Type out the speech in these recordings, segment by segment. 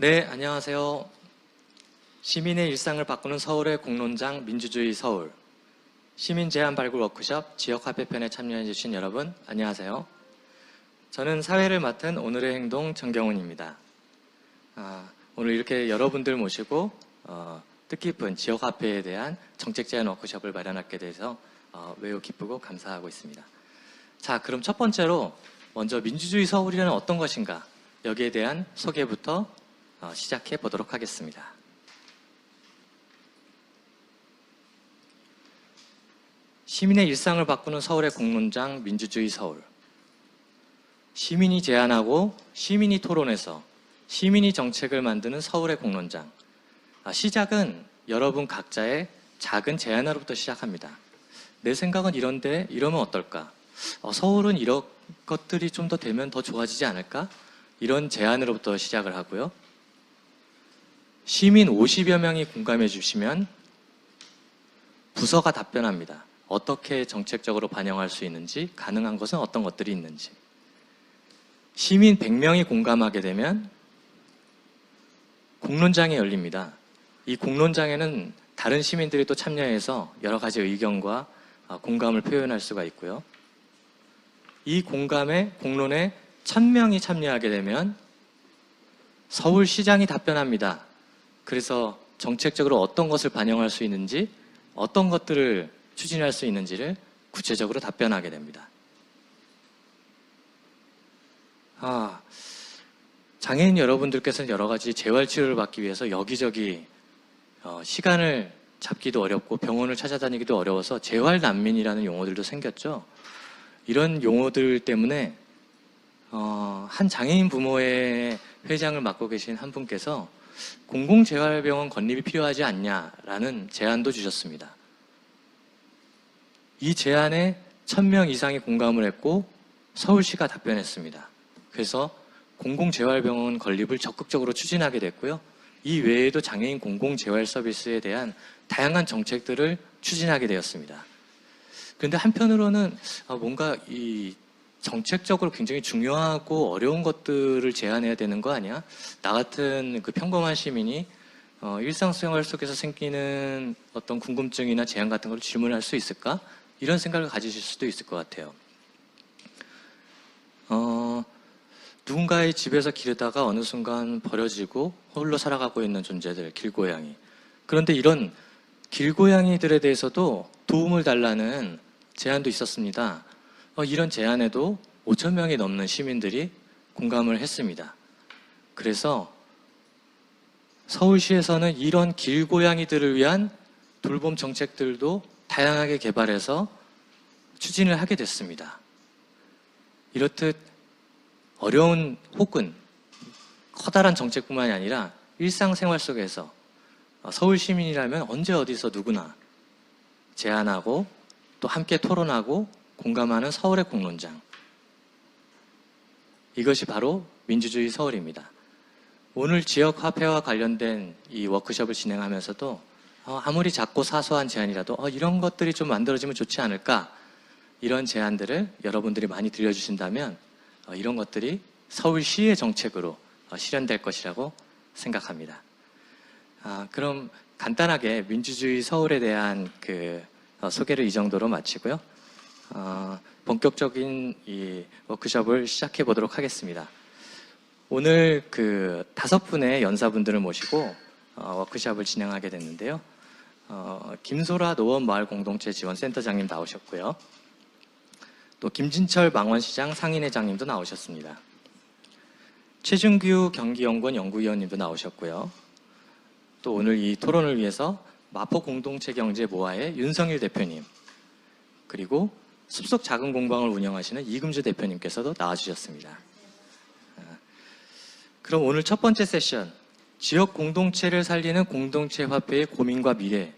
네, 안녕하세요. 시민의 일상을 바꾸는 서울의 공론장 민주주의 서울 시민 제안 발굴 워크숍 지역화폐편에 참여해 주신 여러분 안녕하세요. 저는 사회를 맡은 오늘의 행동 정경훈입니다. 오늘 이렇게 여러분들 모시고 뜻깊은 지역화폐에 대한 정책 제안 워크숍을 마련하게 돼서 매우 기쁘고 감사하고 있습니다. 자, 그럼 첫 번째로 먼저 민주주의 서울이란 어떤 것인가 여기에 대한 소개부터 시작해 보도록 하겠습니다. 시민의 일상을 바꾸는 서울의 공론장 민주주의 서울. 시민이 제안하고 시민이 토론해서 시민이 정책을 만드는 서울의 공론장. 시작은 여러분 각자의 작은 제안으로부터 시작합니다. 내 생각은 이런데 이러면 어떨까? 서울은 이런 것들이 좀 더 되면 더 좋아지지 않을까? 이런 제안으로부터 시작을 하고요. 시민 50여 명이 공감해 주시면 부서가 답변합니다. 어떻게 정책적으로 반영할 수 있는지, 가능한 것은 어떤 것들이 있는지. 시민 100명이 공감하게 되면 공론장이 열립니다. 이 공론장에는 다른 시민들이 또 참여해서 여러 가지 의견과 공감을 표현할 수가 있고요. 이 공론에 1000명이 참여하게 되면 서울시장이 답변합니다. 그래서 정책적으로 어떤 것을 반영할 수 있는지, 어떤 것들을 추진할 수 있는지를 구체적으로 답변하게 됩니다. 장애인 여러분들께서는 여러 가지 재활치료를 받기 위해서 여기저기 시간을 잡기도 어렵고 병원을 찾아다니기도 어려워서 재활난민이라는 용어들도 생겼죠. 이런 용어들 때문에 한 장애인 부모의 회장을 맡고 계신 한 분께서 공공재활병원 건립이 필요하지 않냐라는 제안도 주셨습니다. 이 제안에 1000명 이상이 공감을 했고 서울시가 답변했습니다. 그래서 공공재활병원 건립을 적극적으로 추진하게 됐고요. 이 외에도 장애인 공공재활 서비스에 대한 다양한 정책들을 추진하게 되었습니다. 그런데 한편으로는 뭔가 이 정책적으로 굉장히 중요하고 어려운 것들을 제안해야 되는 거 아니야? 나 같은 그 평범한 시민이 일상생활 속에서 생기는 어떤 궁금증이나 제안 같은 걸 질문할 수 있을까? 이런 생각을 가지실 수도 있을 것 같아요. 누군가의 집에서 기르다가 어느 순간 버려지고 홀로 살아가고 있는 존재들, 길고양이. 그런데 이런 길고양이들에 대해서도 도움을 달라는 제안도 있었습니다. 이런 제안에도 5,000명이 넘는 시민들이 공감을 했습니다. 그래서 서울시에서는 이런 길고양이들을 위한 돌봄 정책들도 다양하게 개발해서 추진을 하게 됐습니다. 이렇듯 어려운 혹은 커다란 정책뿐만이 아니라 일상생활 속에서 서울 시민이라면 언제 어디서 누구나 제안하고 또 함께 토론하고 공감하는 서울의 공론장. 이것이 바로 민주주의 서울입니다. 오늘 지역화폐와 관련된 이 워크숍을 진행하면서도 아무리 작고 사소한 제안이라도 이런 것들이 좀 만들어지면 좋지 않을까? 이런 제안들을 여러분들이 많이 들려주신다면 이런 것들이 서울시의 정책으로 실현될 것이라고 생각합니다. 그럼 간단하게 민주주의 서울에 대한 소개를 이 정도로 마치고요. 본격적인 이 워크숍을 시작해 보도록 하겠습니다. 오늘 5분의 연사분들을 모시고 워크숍을 진행하게 됐는데요. 김소라 노원마을공동체지원센터장님 나오셨고요. 또 김진철 망원시장 상인회장님도 나오셨습니다. 최준규 경기연구원 연구위원님도 나오셨고요. 또 오늘 이 토론을 위해서 마포공동체경제모아의 윤성일 대표님, 그리고 숲속 작은 공방을 운영하시는 이금주 대표님께서도 나와주셨습니다. 그럼 오늘 첫 번째 세션, 지역 공동체를 살리는 공동체 화폐의 고민과 미래.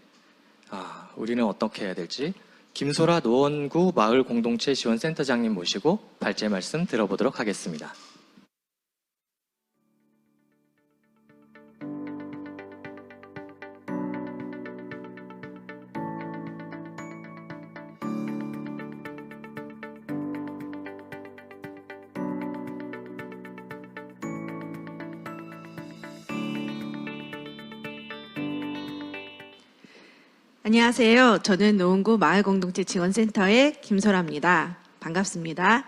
우리는 어떻게 해야 될지 김소라 노원구 마을공동체 지원센터장님 모시고 발제 말씀 들어보도록 하겠습니다. 안녕하세요. 저는 노원구 마을공동체 지원센터의 김설아입니다. 반갑습니다.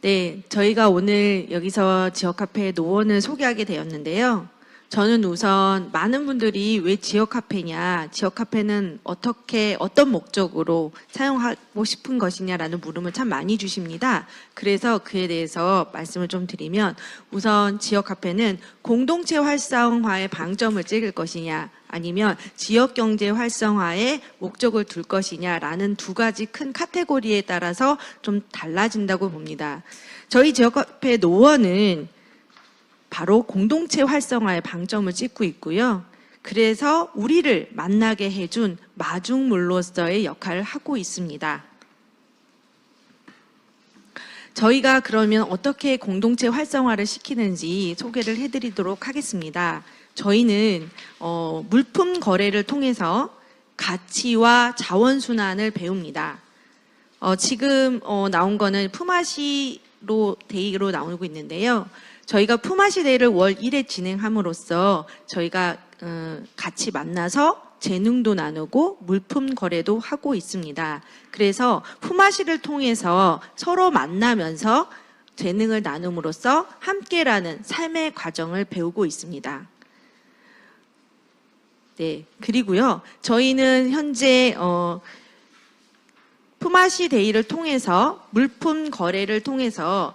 네, 저희가 오늘 여기서 지역카페 노원을 소개하게 되었는데요. 저는 우선 많은 분들이 왜 지역카페냐, 지역카페는 어떤 목적으로 사용하고 싶은 것이냐라는 물음을 참 많이 주십니다. 그래서 그에 대해서 말씀을 좀 드리면, 우선 지역카페는 공동체 활성화에 방점을 찍을 것이냐, 아니면 지역경제 활성화에 목적을 둘 것이냐라는 두 가지 큰 카테고리에 따라서 좀 달라진다고 봅니다. 저희 지역카페 노원은 바로 공동체 활성화에 방점을 찍고 있고요. 그래서 우리를 만나게 해준 마중물로서의 역할을 하고 있습니다. 저희가 그러면 어떻게 공동체 활성화를 시키는지 소개를 해드리도록 하겠습니다. 저희는 물품 거래를 통해서 가치와 자원순환을 배웁니다. 지금 나온 거는 품앗이로 데이로 나오고 있는데요. 저희가 품앗이 데이를 월 1회 진행함으로써 저희가 같이 만나서 재능도 나누고 물품 거래도 하고 있습니다. 그래서 품앗이를 통해서 서로 만나면서 재능을 나눔으로써 함께라는 삶의 과정을 배우고 있습니다. 네, 그리고요. 저희는 현재 품앗이 데이를 통해서 물품 거래를 통해서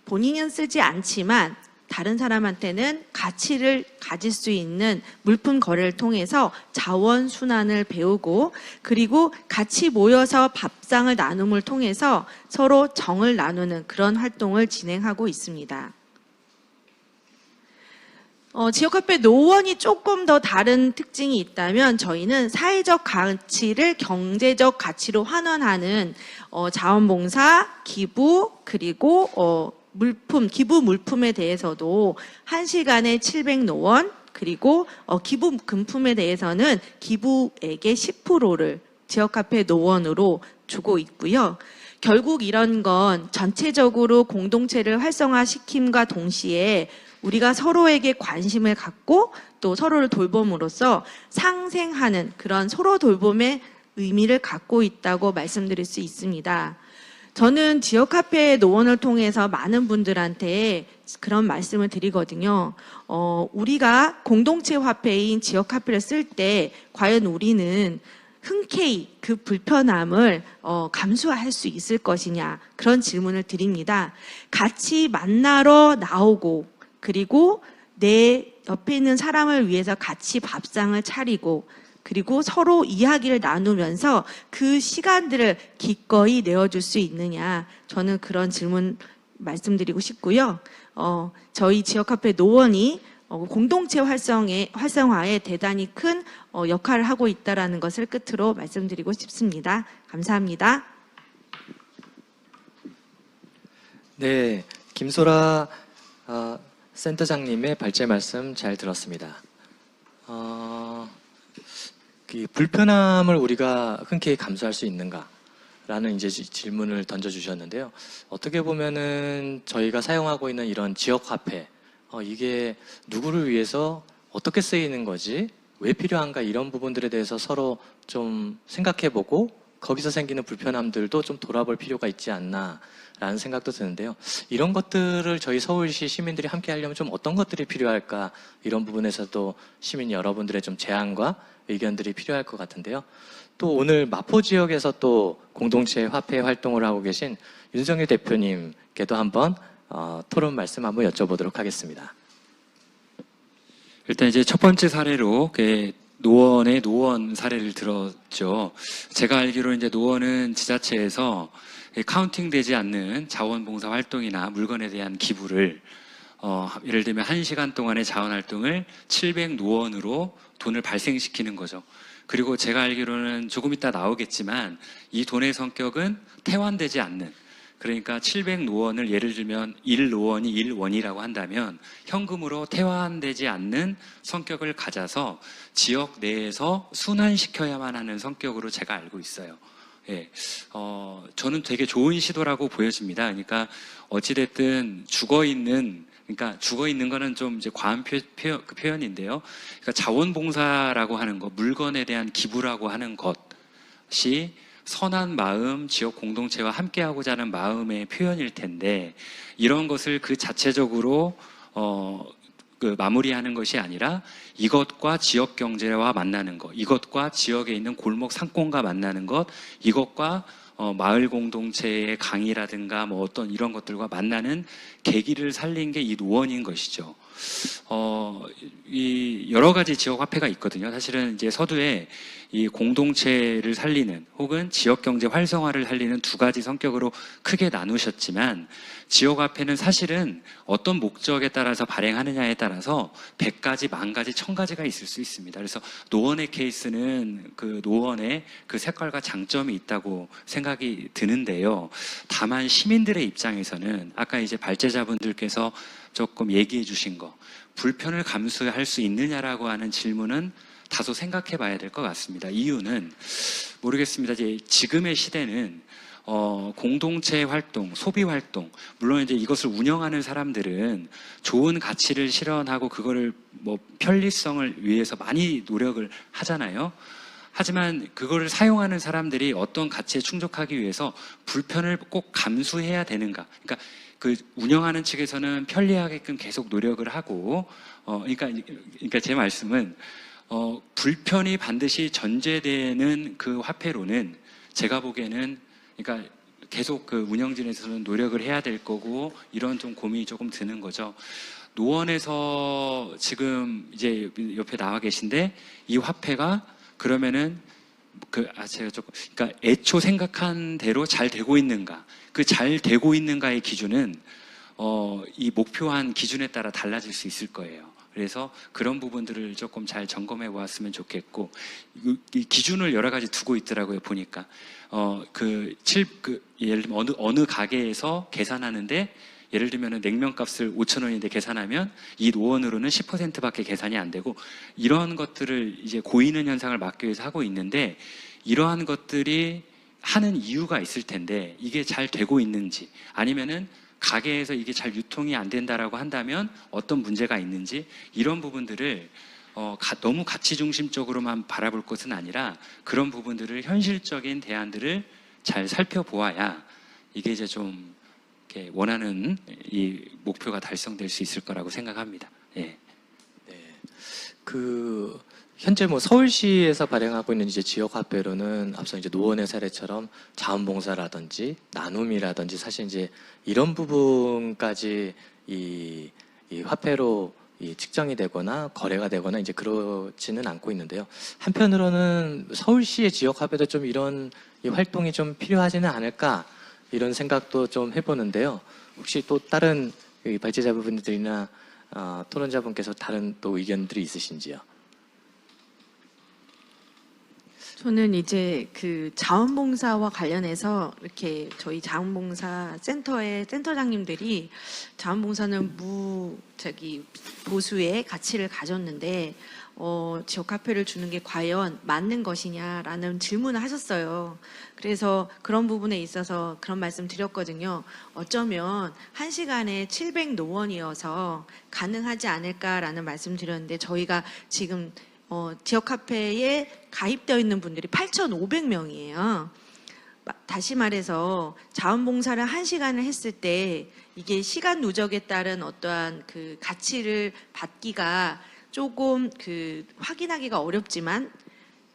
본인은 쓰지 않지만 다른 사람한테는 가치를 가질 수 있는 물품 거래를 통해서 자원 순환을 배우고, 그리고 같이 모여서 밥상을 나눔을 통해서 서로 정을 나누는 그런 활동을 진행하고 있습니다. 지역카페 노원이 조금 더 다른 특징이 있다면, 저희는 사회적 가치를 경제적 가치로 환원하는 자원봉사, 기부, 그리고 기부 물품에 대해서도 1시간에 700노원, 그리고 기부 금품에 대해서는 기부액의 10%를 지역카페 노원으로 주고 있고요. 결국 이런 건 전체적으로 공동체를 활성화시킴과 동시에 우리가 서로에게 관심을 갖고 또 서로를 돌봄으로써 상생하는 그런 서로 돌봄의 의미를 갖고 있다고 말씀드릴 수 있습니다. 저는 지역카페 노원을 통해서 많은 분들한테 그런 말씀을 드리거든요. 우리가 공동체 화폐인 지역카페를 쓸 때 과연 우리는 흔쾌히 그 불편함을 감수할 수 있을 것이냐, 그런 질문을 드립니다. 같이 만나러 나오고, 그리고 내 옆에 있는 사람을 위해서 같이 밥상을 차리고, 그리고 서로 이야기를 나누면서 그 시간들을 기꺼이 내어줄 수 있느냐, 저는 그런 질문 말씀드리고 싶고요. 저희 지역카페 노원이 공동체 활성화에 대단히 큰 역할을 하고 있다는 것을 끝으로 말씀드리고 싶습니다. 감사합니다. 네, 김소라 센터장님의 발제 말씀 잘 들었습니다. 그 불편함을 우리가 흔쾌히 감수할 수 있는가? 라는 이제 질문을 던져주셨는데요. 어떻게 보면은 저희가 사용하고 있는 이런 지역 화폐, 이게 누구를 위해서 어떻게 쓰이는 거지? 왜 필요한가? 이런 부분들에 대해서 서로 좀 생각해보고 거기서 생기는 불편함들도 좀 돌아볼 필요가 있지 않나 라는 생각도 드는데요. 이런 것들을 저희 서울시 시민들이 함께 하려면 좀 어떤 것들이 필요할까? 이런 부분에서도 시민 여러분들의 좀 제안과 의견들이 필요할 것 같은데요. 또 오늘 마포 지역에서 또 공동체 화폐 활동을 하고 계신 윤석열 대표님께도 한번 토론 말씀 한번 여쭤보도록 하겠습니다. 일단 이제 첫 번째 사례로 노원의 노원 사례를 들었죠. 제가 알기로 이제 노원은 지자체에서 카운팅되지 않는 자원봉사 활동이나 물건에 대한 기부를 예를 들면 1시간 동안의 자원활동을 700노원으로 돈을 발생시키는 거죠. 그리고 제가 알기로는 조금 이따 나오겠지만 이 돈의 성격은 태환되지 않는, 그러니까 700노원을 예를 들면 1노원이 1원이라고 한다면 현금으로 태환되지 않는 성격을 가져서 지역 내에서 순환시켜야만 하는 성격으로 제가 알고 있어요. 예, 저는 되게 좋은 시도라고 보여집니다. 그러니까 어찌됐든 죽어있는 그러니까 죽어 있는 거는 좀 이제 과한 그 표현인데요. 그러니까 자원봉사라고 하는 것, 물건에 대한 기부라고 하는 것이 선한 마음, 지역 공동체와 함께하고자 하는 마음의 표현일 텐데, 이런 것을 그 자체적으로 마무리하는 것이 아니라 이것과 지역 경제와 만나는 것, 이것과 지역에 있는 골목 상권과 만나는 것, 이것과 마을 공동체의 강의라든가 뭐 어떤 이런 것들과 만나는 계기를 살린 게 이 노원인 것이죠. 이 여러 가지 지역 화폐가 있거든요. 사실은 이제 서두에 이 공동체를 살리는 혹은 지역 경제 활성화를 살리는 두 가지 성격으로 크게 나누셨지만, 지역 화폐는 사실은 어떤 목적에 따라서 발행하느냐에 따라서 100가지, 10,000가지, 1000가지가 있을 수 있습니다. 그래서 노원의 케이스는 그 노원의 그 색깔과 장점이 있다고 생각이 드는데요. 다만 시민들의 입장에서는 아까 이제 발제자분들께서 조금 얘기해 주신 거, 불편을 감수할 수 있느냐라고 하는 질문은 다소 생각해 봐야 될 것 같습니다. 이유는 모르겠습니다. 이제 지금의 시대는 공동체 활동, 소비 활동, 물론 이제 이것을 운영하는 사람들은 좋은 가치를 실현하고 그거를 뭐 편리성을 위해서 많이 노력을 하잖아요. 하지만 그거를 사용하는 사람들이 어떤 가치에 충족하기 위해서 불편을 꼭 감수해야 되는가? 그러니까 그 운영하는 측에서는 편리하게끔 계속 노력을 하고, 그러니까 제 말씀은 불편이 반드시 전제되는 그 화폐로는 제가 보기에는, 그러니까 계속 그 운영진에서는 노력을 해야 될 거고, 이런 좀 고민이 조금 드는 거죠. 노원에서 지금 이제 옆에 나와 계신데, 이 화폐가 그러면은 제가 조금, 그러니까 애초 생각한 대로 잘 되고 있는가? 그 잘 되고 있는가의 기준은 이 목표한 기준에 따라 달라질 수 있을 거예요. 그래서 그런 부분들을 조금 잘 점검해 보았으면 좋겠고, 이 기준을 여러 가지 두고 있더라고요, 보니까. 예를 들면 어느 가게에서 계산하는데, 예를 들면 냉면값을 5,000원인데 계산하면 이 노원으로는 10%밖에 계산이 안 되고, 이런 것들을 이제 고이는 현상을 막기 위해서 하고 있는데, 이러한 것들이 하는 이유가 있을 텐데, 이게 잘 되고 있는지, 아니면은 가게에서 이게 잘 유통이 안 된다라고 한다면 어떤 문제가 있는지, 이런 부분들을 너무 가치 중심적으로만 바라볼 것은 아니라 그런 부분들을, 현실적인 대안들을 잘 살펴보아야 이게 이제 좀 이렇게 원하는 이 목표가 달성될 수 있을 거라고 생각합니다. 예. 네. 현재 뭐 서울시에서 발행하고 있는 이제 지역 화폐로는 앞서 이제 노원의 사례처럼 자원봉사라든지 나눔이라든지 사실 이제 이런 부분까지 이 화폐로 측정이 되거나 거래가 되거나 이제 그렇지는 않고 있는데요. 한편으로는 서울시의 지역 화폐도 좀 이런 이 활동이 좀 필요하지는 않을까, 이런 생각도 좀 해보는데요. 혹시 또 다른 발제자분들이나 토론자분께서 다른 또 의견들이 있으신지요? 저는 이제 그 자원봉사와 관련해서 이렇게 저희 자원봉사 센터의 센터장님들이 자원봉사는 보수의 가치를 가졌는데 지역 화폐를 주는 게 과연 맞는 것이냐라는 질문을 하셨어요. 그래서 그런 부분에 있어서 그런 말씀 드렸거든요. 어쩌면 1시간에 700노원이어서 가능하지 않을까라는 말씀 드렸는데, 저희가 지금 지역 카페에 가입되어 있는 분들이 8,500명이에요. 다시 말해서 자원봉사를 1시간을 했을 때 이게 시간 누적에 따른 어떠한 그 가치를 받기가 조금 확인하기가 어렵지만,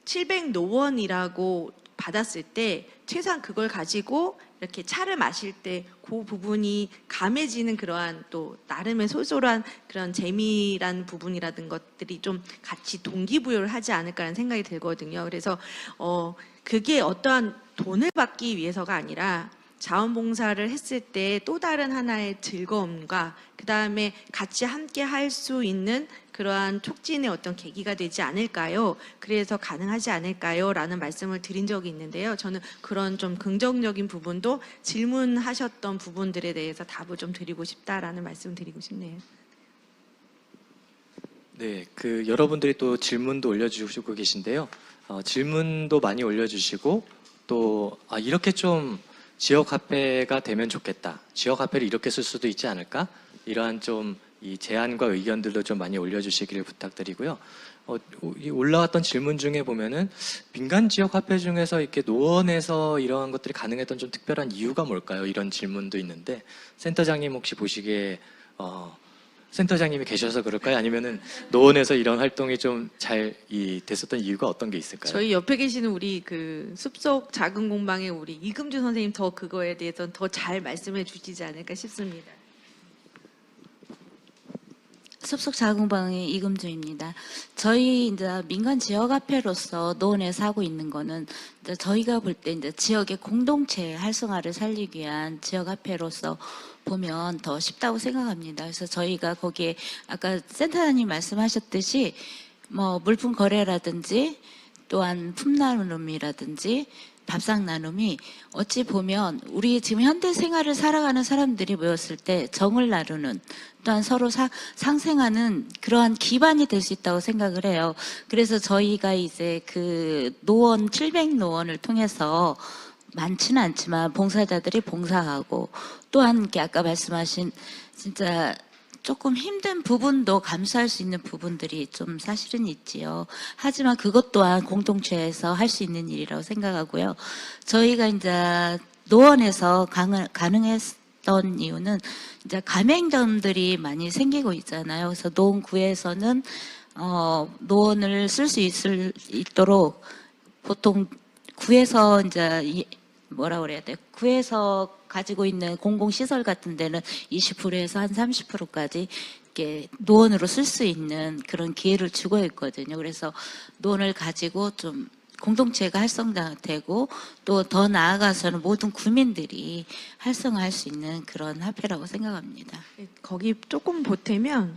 700노원이라고 받았을 때 최소한 그걸 가지고 이렇게 차를 마실 때 그 부분이 감해지는 그러한 또 나름의 쏠쏠한 그런 재미란 부분이라든 것들이 좀 같이 동기부여를 하지 않을까라는 생각이 들거든요. 그래서 그게 어떠한 돈을 받기 위해서가 아니라 자원봉사를 했을 때 또 다른 하나의 즐거움과 그 다음에 같이 함께 할 수 있는 그러한 촉진의 어떤 계기가 되지 않을까요? 그래서 가능하지 않을까요? 라는 말씀을 드린 적이 있는데요. 저는 그런 좀 긍정적인 부분도 질문하셨던 부분들에 대해서 답을 좀 드리고 싶다라는 말씀 드리고 싶네요. 네, 여러분들이 또 질문도 올려주시고 계신데요. 질문도 많이 올려주시고 또 이렇게 좀 지역 화폐가 되면 좋겠다. 지역 화폐를 이렇게 쓸 수도 있지 않을까? 이러한 좀 이 제안과 의견들도 좀 많이 올려주시기를 부탁드리고요. 이 올라왔던 질문 중에 보면은 민간 지역 화폐 중에서 이렇게 노원에서 이러한 것들이 가능했던 좀 특별한 이유가 뭘까요? 이런 질문도 있는데 센터장님 혹시 보시기에 센터장님이 계셔서 그럴까요? 아니면은 노원에서 이런 활동이 좀 잘 됐었던 이유가 어떤 게 있을까요? 저희 옆에 계시는 우리 그 숲속 작은 공방의 우리 이금주 선생님 더 그거에 대해서 더 잘 말씀해 주시지 않을까 싶습니다. 숲속 자궁방의 이금주입니다. 저희 이제 민간 지역화폐로서 노원에서 하고 있는 거는 이제 저희가 볼 때 이제 지역의 공동체 활성화를 살리기 위한 지역화폐로서 보면 더 쉽다고 생각합니다. 그래서 저희가 거기에 아까 센터장님 말씀하셨듯이 뭐 물품 거래라든지 또한 품나눔이라든지 밥상 나눔이 어찌 보면 우리 지금 현대 생활을 살아가는 사람들이 모였을 때 정을 나누는 또한 서로 상생하는 그러한 기반이 될 수 있다고 생각을 해요. 그래서 저희가 이제 그 노원 700노원을 통해서 많지는 않지만 봉사자들이 봉사하고 또한 이렇게 아까 말씀하신 진짜 조금 힘든 부분도 감수할 수 있는 부분들이 좀 사실은 있지요. 하지만 그것 또한 공동체에서 할 수 있는 일이라고 생각하고요. 저희가 이제 노원에서 가능했던 이유는 이제 가맹점들이 많이 생기고 있잖아요. 그래서 노원구에서는 노원을 쓸 수 있도록 보통 구에서 이제 뭐라 그래야 돼? 구에서 가지고 있는 공공시설 같은 데는 20%에서 한 30%까지 이렇게 노원으로 쓸 수 있는 그런 기회를 주고 있거든요. 그래서 노원을 가지고 좀 공동체가 활성화되고 또 더 나아가서는 모든 구민들이 활성화할 수 있는 그런 화폐라고 생각합니다. 거기 조금 보태면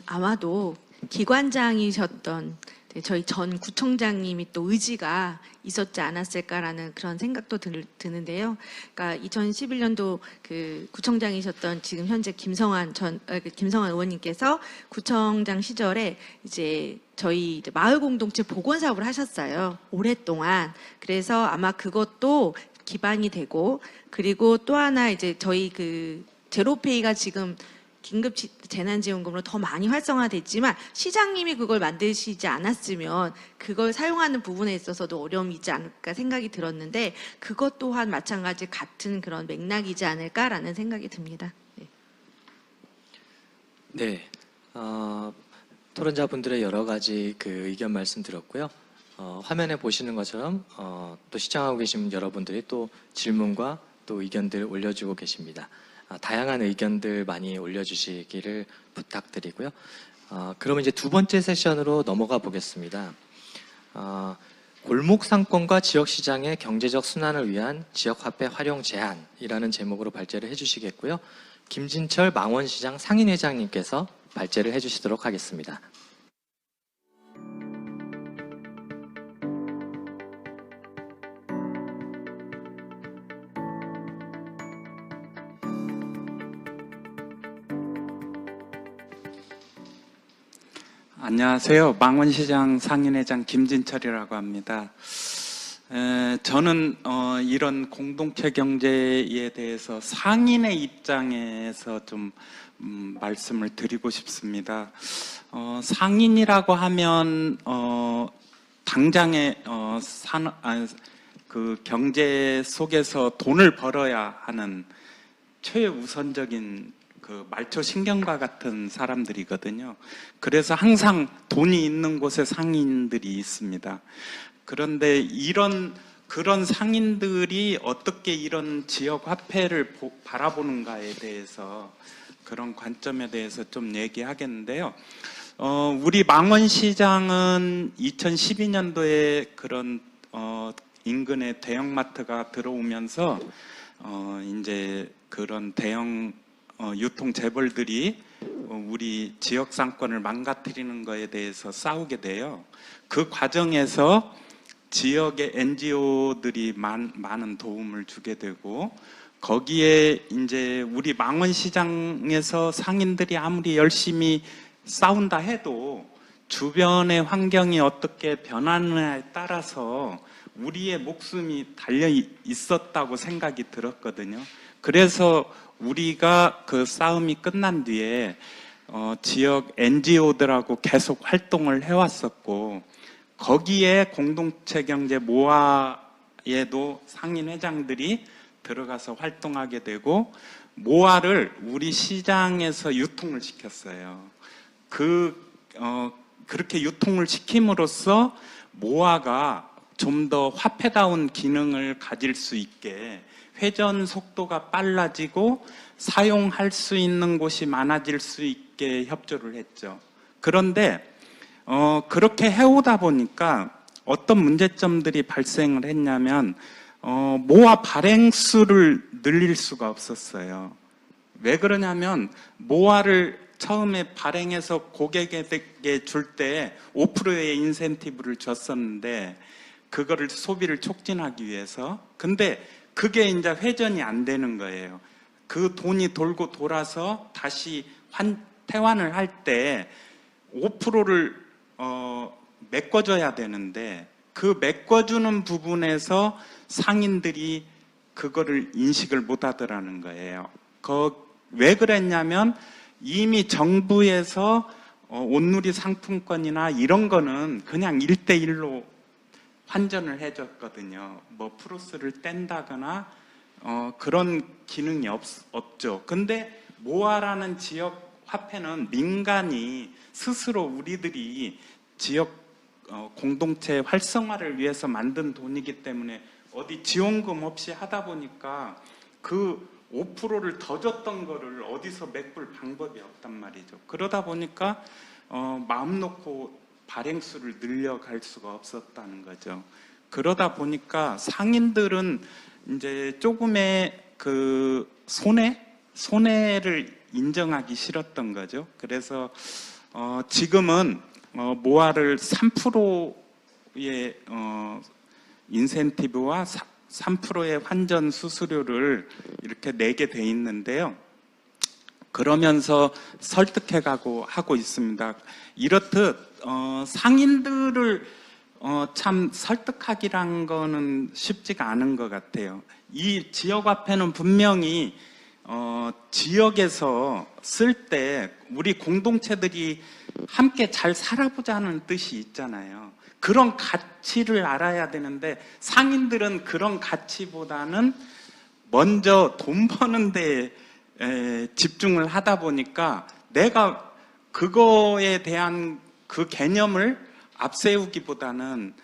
아마도 기관장이셨던 저희 전 구청장님이 또 의지가 있었지 않았을까라는 그런 생각도 드는데요. 그러니까 2011년도 그 구청장이셨던 지금 현재 김성환 의원님께서 구청장 시절에 이제 저희 이제 마을 공동체 복원 사업을 하셨어요. 오랫동안. 그래서 아마 그것도 기반이 되고 그리고 또 하나 이제 저희 그 제로페이가 지금 긴급 재난지원금으로 더 많이 활성화됐지만 시장님이 그걸 만드시지 않았으면 그걸 사용하는 부분에 있어서도 어려움이 있지 않을까 생각이 들었는데 그것 또한 마찬가지 같은 그런 맥락이지 않을까라는 생각이 듭니다. 네, 토론자분들의 여러 가지 그 의견 말씀 들었고요. 화면에 보시는 것처럼 또 시청하고 계신 여러분들이 또 질문과 또 의견들 올려주고 계십니다. 다양한 의견들 많이 올려주시기를 부탁드리고요. 그러면 이제 두 번째 세션으로 넘어가 보겠습니다. 골목 상권과 지역 시장의 경제적 순환을 위한 지역 화폐 활용 제안이라는 제목으로 발제를 해주시겠고요. 김진철 망원시장 상인회장님께서 발제를 해주시도록 하겠습니다. 안녕하세요. 망원시장 상인회장 김진철이라고 합니다. 저는 이런 공동체 경제에 대해서 상인의 입장에서 좀 말씀을 드리고 싶습니다. 상인이라고 하면 당장의 그 경제 속에서 돈을 벌어야 하는 최우선적인 그 말초 신경과 같은 사람들이거든요. 그래서 항상 돈이 있는 곳에 상인들이 있습니다. 그런데 그런 상인들이 어떻게 이런 지역 화폐를 바라보는가에 대해서 그런 관점에 대해서 좀 얘기하겠는데요. 우리 망원시장은 2012년도에 그런 인근에 대형마트가 들어오면서 이제 그런 대형 유통 재벌들이 우리 지역 상권을 망가뜨리는 것에 대해서 싸우게 돼요. 그 과정에서 지역의 NGO들이 많은 도움을 주게 되고 거기에 이제 우리 망원시장에서 상인들이 아무리 열심히 싸운다 해도 주변의 환경이 어떻게 변하느냐에 따라서 우리의 목숨이 달려 있었다고 생각이 들었거든요. 그래서 우리가 그 싸움이 끝난 뒤에 지역 NGO들하고 계속 활동을 해왔었고, 거기에 공동체 경제 모아에도 상인 회장들이 들어가서 활동하게 되고, 모아를 우리 시장에서 유통을 시켰어요. 그렇게 유통을 시킴으로써 모아가 좀 더 화폐다운 기능을 가질 수 있게 회전 속도가 빨라지고 사용할 수 있는 곳이 많아질 수 있게 협조를 했죠. 그런데 그렇게 해오다 보니까 어떤 문제점들이 발생을 했냐면 모아 발행 수를 늘릴 수가 없었어요. 왜 그러냐면 모아를 처음에 발행해서 고객에게 줄 때 5%의 인센티브를 줬었는데, 그거를 소비를 촉진하기 위해서. 근데 그게 이제 회전이 안 되는 거예요. 그 돈이 돌고 돌아서 다시 퇴환을 할 때 5%를 메꿔줘야 되는데, 그 메꿔주는 부분에서 상인들이 그거를 인식을 못 하더라는 거예요. 왜 그랬냐면 이미 정부에서 온누리 상품권이나 이런 거는 그냥 1대1로 환전을 해줬거든요. 뭐 프로스를 뗀다거나 그런 기능이 없죠. 근데 모아라는 지역 화폐는 민간이 스스로 우리들이 지역 공동체 활성화를 위해서 만든 돈이기 때문에 어디 지원금 없이 하다 보니까 그 5%를 더 줬던 거를 어디서 메꿀 방법이 없단 말이죠. 그러다 보니까 마음 놓고 발행수를 늘려갈 수가 없었다는 거죠. 그러다 보니까 상인들은 이제 조금의 그 손해를 인정하기 싫었던 거죠. 그래서 지금은 모아를 3%의 인센티브와 3%의 환전 수수료를 이렇게 내게 돼 있는데요. 그러면서 설득해가고 하고 있습니다. 이렇듯 상인들을 참 설득하기란 거는 쉽지가 않은 것 같아요. 이 지역화폐는 분명히 지역에서 쓸 때 우리 공동체들이 함께 잘 살아보자는 뜻이 있잖아요. 그런 가치를 알아야 되는데, 상인들은 그런 가치보다는 먼저 돈 버는 데 집중을 하다 보니까 내가 그거에 대한 그 개념을 앞세우기보다는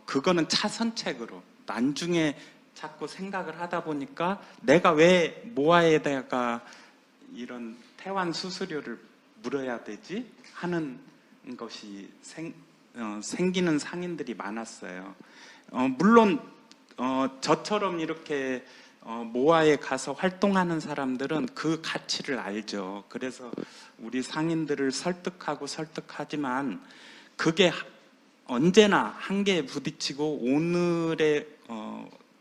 그거는 차선책으로 나중에 자꾸 생각을 하다 보니까 내가 왜 모아에다가 이런 퇴환 수수료를 물어야 되지 하는 것이 생기는 상인들이 많았어요. 물론 저처럼 이렇게 모아에 가서 활동하는 사람들은 그 가치를 알죠. 그래서 우리 상인들을 설득하지만 그게 언제나 한계에 부딪히고 오늘의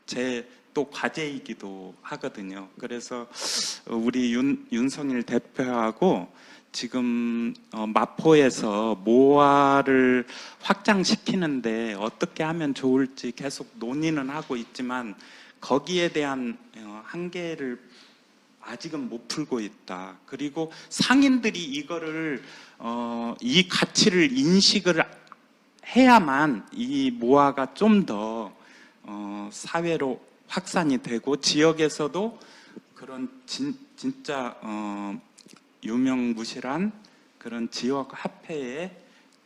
제 또 과제이기도 하거든요. 그래서 우리 윤석열 대표하고 지금 마포에서 모아를 확장시키는데 어떻게 하면 좋을지 계속 논의는 하고 있지만, 거기에 대한 한계를 아직은 못 풀고 있다. 그리고 상인들이 이거를 이 가치를 인식을 해야만 이 모아가 좀 더 사회로 확산이 되고 지역에서도 그런 진짜 유명무실한 그런 지역 화폐의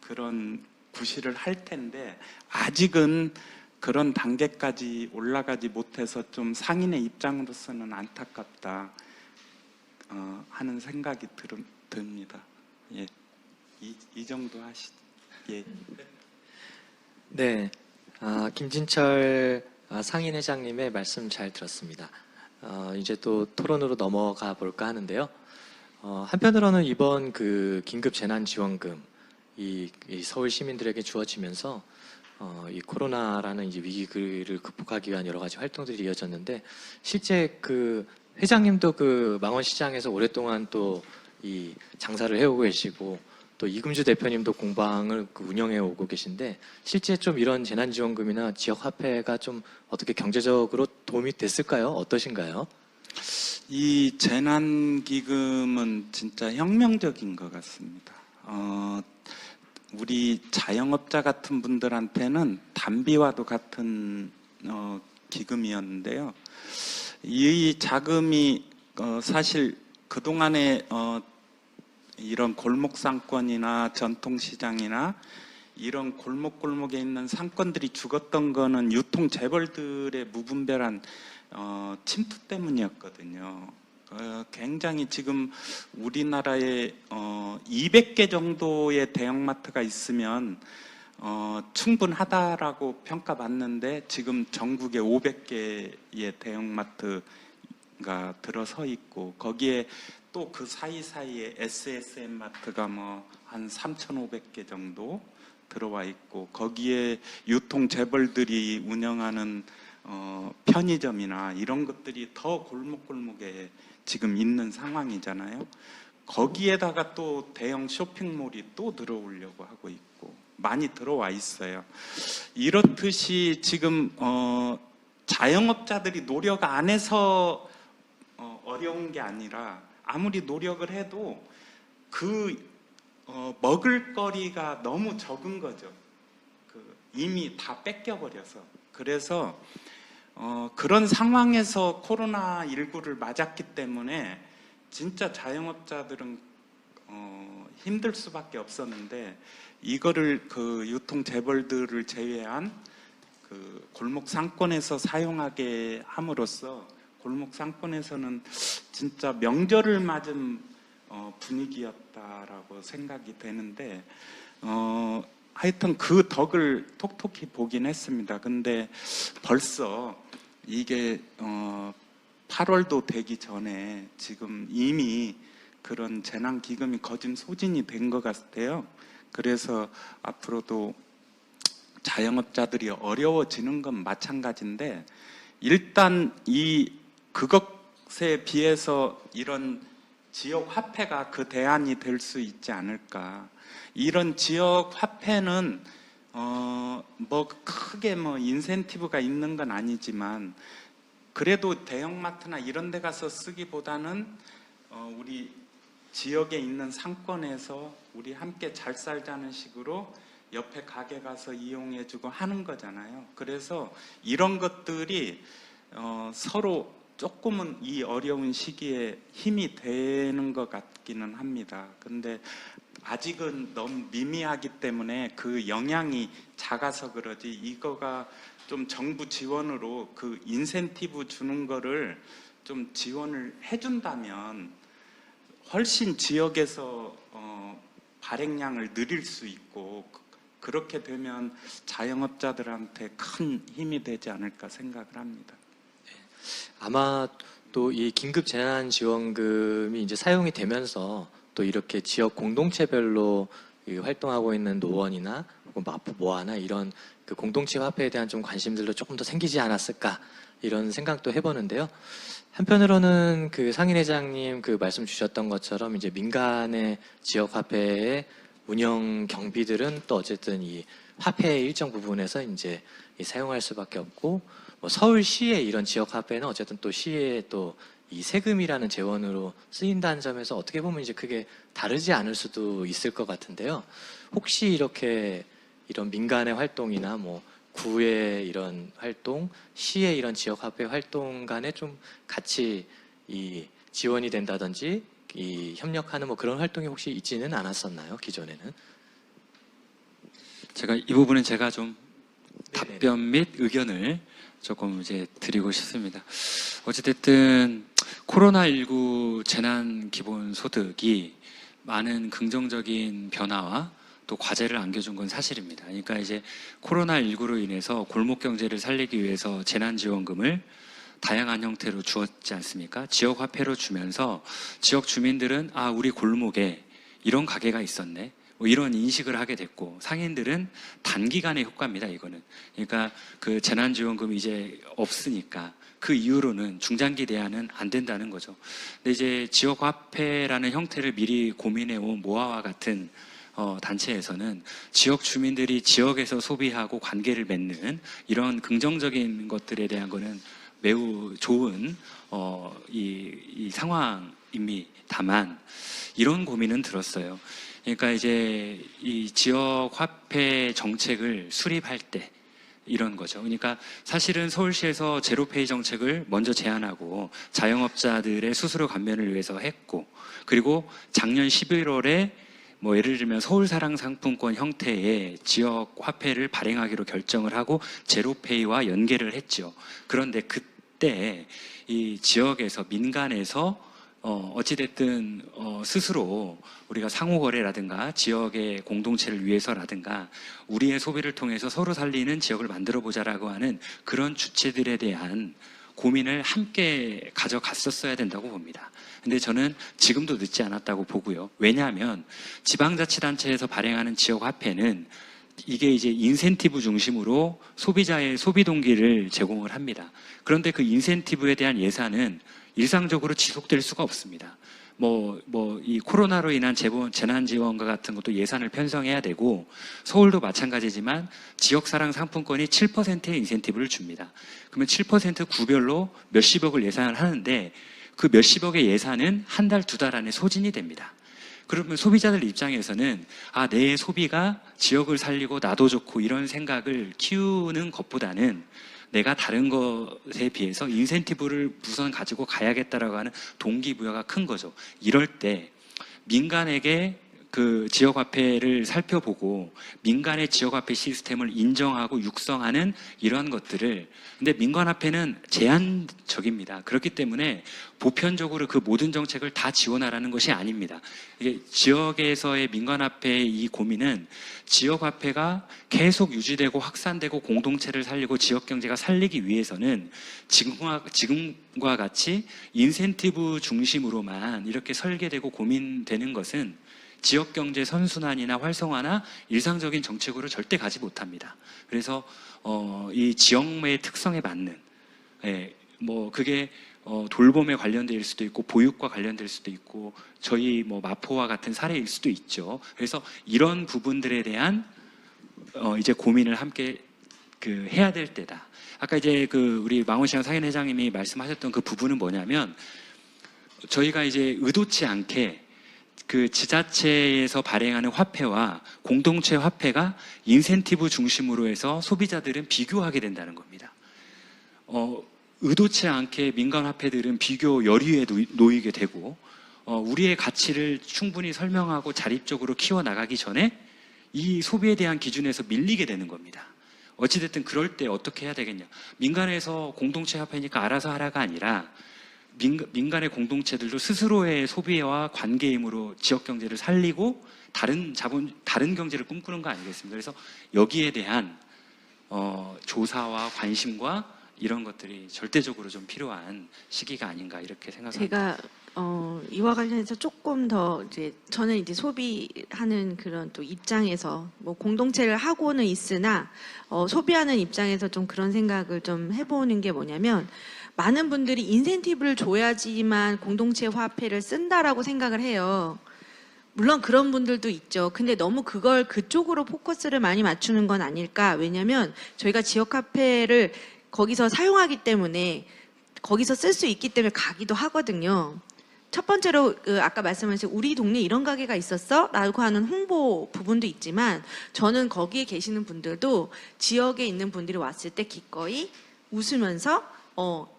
그런 구실을 할 텐데, 아직은 그런 단계까지 올라가지 못해서 좀 상인의 입장으로서는 안타깝다 하는 생각이 듭니다. 예, 이 정도 하시죠. 예. 네, 김진철 상인회장님의 말씀 잘 들었습니다. 이제 또 토론으로 넘어가 볼까 하는데요. 한편으로는 이번 그 긴급 재난지원금 이 서울 시민들에게 주어지면서 이 코로나라는 이제 위기를 극복하기 위한 여러 가지 활동들이 이어졌는데, 실제 그 회장님도 그 망원시장에서 오랫동안 또 이 장사를 해오고 계시고, 또 이금주 대표님도 공방을 운영해 오고 계신데, 실제 좀 이런 재난지원금이나 지역화폐가 좀 어떻게 경제적으로 도움이 됐을까요? 어떠신가요? 이 재난기금은 진짜 혁명적인 것 같습니다. 우리 자영업자 같은 분들한테는 단비와도 같은 기금이었는데요. 이 자금이 사실 그동안에 이런 골목상권이나 전통시장이나 이런 골목골목에 있는 상권들이 죽었던 거는 유통재벌들의 무분별한 침투 때문이었거든요. 굉장히 지금 우리나라에 200개 정도의 대형마트가 있으면 충분하다라고 평가받는데 지금 전국에 500개의 대형마트가 들어서 있고 거기에 또 그 사이사이에 SSM 마트가 뭐 한 3,500개 정도 들어와 있고 거기에 유통 재벌들이 운영하는 편의점이나 이런 것들이 더 골목골목에 지금 있는 상황이잖아요. 거기에다가 또 대형 쇼핑몰이 또 들어오려고 하고 있고 많이 들어와 있어요. 이렇듯이 지금 자영업자들이 노력 안 해서 어려운 게 아니라 아무리 노력을 해도 먹을거리가 너무 적은 거죠. 이미 다 뺏겨버려서. 그래서 그런 상황에서 코로나19를 맞았기 때문에 진짜 자영업자들은 힘들 수밖에 없었는데 이거를 그 유통 재벌들을 제외한 그 골목 상권에서 사용하게 함으로써 골목 상권에서는 진짜 명절을 맞은 분위기였다라고 생각이 되는데 하여튼 그 덕을 톡톡히 보긴 했습니다. 근데 벌써 이게 8월도 되기 전에 지금 이미 그런 재난기금이 거진 소진이 된 것 같아요. 그래서 앞으로도 자영업자들이 어려워지는 건 마찬가지인데 일단 그것에 비해서 이런 지역 화폐가 그 대안이 될 수 있지 않을까. 이런 지역 화폐는 크게 인센티브가 있는 건 아니지만 그래도 대형마트나 이런 데 가서 쓰기보다는 우리 지역에 있는 상권에서 우리 함께 잘 살자는 식으로 옆에 가게 가서 이용해주고 하는 거잖아요. 그래서 이런 것들이 서로 조금은 이 어려운 시기에 힘이 되는 것 같기는 합니다. 근데 아직은 너무 미미하기 때문에 그 영향이 작아서 그러지 이거가 좀 정부 지원으로 그 인센티브 주는 거를 좀 지원을 해준다면 훨씬 지역에서 발행량을 늘릴 수 있고 그렇게 되면 자영업자들한테 큰 힘이 되지 않을까 생각을 합니다. 아마 또 이 긴급 재난 지원금이 이제 사용이 되면서 또 이렇게 지역 공동체별로 활동하고 있는 노원이나 혹은 마포모아나 이런 그 공동체 화폐에 대한 좀 관심들도 조금 더 생기지 않았을까 이런 생각도 해보는데요. 한편으로는 그 상인회장님 그 말씀 주셨던 것처럼 이제 민간의 지역 화폐의 운영 경비들은 또 어쨌든 이 화폐의 일정 부분에서 이제 사용할 수밖에 없고 서울시의 이런 지역 화폐는 어쨌든 또 시의 또 이 세금이라는 재원으로 쓰인다는 점에서 어떻게 보면 이제 크게 다르지 않을 수도 있을 것 같은데요. 혹시 이렇게 이런 민간의 활동이나 구의 이런 활동, 시의 이런 지역 화폐 활동 간에 좀 같이 이 지원이 된다든지 이 협력하는 그런 활동이 혹시 있지는 않았었나요? 기존에는? 이 부분은 제가 좀 네네네. 답변 및 의견을 조금 이제 드리고 싶습니다. 어찌됐든 코로나19 재난 기본소득이 많은 긍정적인 변화와 또 과제를 안겨준 건 사실입니다. 그러니까 이제 코로나19로 인해서 골목 경제를 살리기 위해서 재난지원금을 다양한 형태로 주었지 않습니까? 지역 화폐로 주면서 지역 주민들은 우리 골목에 이런 가게가 있었네. 이런 인식을 하게 됐고 상인들은 단기간의 효과입니다. 이거는. 그러니까 그 재난지원금이 이제 없으니까 그 이후로는 중장기 대안은 안 된다는 거죠. 근데 이제 지역화폐라는 형태를 미리 고민해온 모아와 같은 단체에서는 지역 주민들이 지역에서 소비하고 관계를 맺는 이런 긍정적인 것들에 대한 거는 매우 좋은 이 상황입니다만 이런 고민은 들었어요. 그러니까 이제 이 지역 화폐 정책을 수립할 때 이런 거죠. 그러니까 사실은 서울시에서 제로페이 정책을 먼저 제안하고 자영업자들의 수수료 감면을 위해서 했고, 그리고 작년 11월에 뭐 예를 들면 서울사랑 상품권 형태의 지역 화폐를 발행하기로 결정을 하고 제로페이와 연계를 했죠. 그런데 그때 이 지역에서 민간에서 어찌됐든 스스로 우리가 상호거래라든가 지역의 공동체를 위해서라든가 우리의 소비를 통해서 서로 살리는 지역을 만들어보자라고 하는 그런 주체들에 대한 고민을 함께 가져갔었어야 된다고 봅니다. 근데 저는 지금도 늦지 않았다고 보고요. 왜냐하면 지방자치단체에서 발행하는 지역화폐는 이게 이제 인센티브 중심으로 소비자의 소비 동기를 제공을 합니다. 그런데 그 인센티브에 대한 예산은 일상적으로 지속될 수가 없습니다. 이 코로나로 인한 재난지원과 같은 것도 예산을 편성해야 되고, 서울도 마찬가지지만 지역사랑 상품권이 7%의 인센티브를 줍니다. 그러면 7% 구별로 몇십억을 예산을 하는데 그 몇십억의 예산은 한 달, 두 달 안에 소진이 됩니다. 그러면 소비자들 입장에서는 내 소비가 지역을 살리고 나도 좋고 이런 생각을 키우는 것보다는 내가 다른 것에 비해서 인센티브를 우선 가지고 가야겠다라고 하는 동기부여가 큰 거죠. 이럴 때 민간에게 그 지역화폐를 살펴보고 민간의 지역화폐 시스템을 인정하고 육성하는 이러한 것들을, 근데 민간화폐는 제한적입니다. 그렇기 때문에 보편적으로 그 모든 정책을 다 지원하라는 것이 아닙니다. 이게 지역에서의 민간화폐의 이 고민은 지역화폐가 계속 유지되고 확산되고 공동체를 살리고 지역경제가 살리기 위해서는 지금과 같이 인센티브 중심으로만 이렇게 설계되고 고민되는 것은 지역경제 선순환이나 활성화나 일상적인 정책으로 절대 가지 못합니다. 그래서 이 지역의 특성에 맞는, 그게 돌봄에 관련될 수도 있고 보육과 관련될 수도 있고 저희 마포와 같은 사례일 수도 있죠. 그래서 이런 부분들에 대한 이제 고민을 함께 해야 될 때다. 아까 이제 우리 망원시장 상인회장님이 말씀하셨던 그 부분은 뭐냐면, 저희가 이제 의도치 않게 그 지자체에서 발행하는 화폐와 공동체 화폐가 인센티브 중심으로 해서 소비자들은 비교하게 된다는 겁니다. 의도치 않게 민간 화폐들은 비교 열의에 놓이게 되고, 우리의 가치를 충분히 설명하고 자립적으로 키워나가기 전에 이 소비에 대한 기준에서 밀리게 되는 겁니다. 어찌됐든 그럴 때 어떻게 해야 되겠냐. 민간에서 공동체 화폐니까 알아서 하라가 아니라 민간의 공동체들도 스스로의 소비와 관계 힘으로 지역 경제를 살리고 다른 경제를 꿈꾸는 거 아니겠습니까? 그래서 여기에 대한 조사와 관심과 이런 것들이 절대적으로 좀 필요한 시기가 아닌가 이렇게 생각합니다. 제가 이와 관련해서 조금 더 저는 이제 소비하는 그런 또 입장에서 공동체를 하고는 있으나 소비하는 입장에서 좀 그런 생각을 좀 해보는 게 뭐냐면, 많은 분들이 인센티브를 줘야지만 공동체 화폐를 쓴다라고 생각을 해요. 물론 그런 분들도 있죠. 근데 너무 그쪽으로 포커스를 많이 맞추는 건 아닐까. 왜냐면 저희가 지역 화폐를 거기서 사용하기 때문에 거기서 쓸 수 있기 때문에 가기도 하거든요. 첫 번째로 아까 말씀하신 우리 동네 이런 가게가 있었어? 라고 하는 홍보 부분도 있지만, 저는 거기에 계시는 분들도 지역에 있는 분들이 왔을 때 기꺼이 웃으면서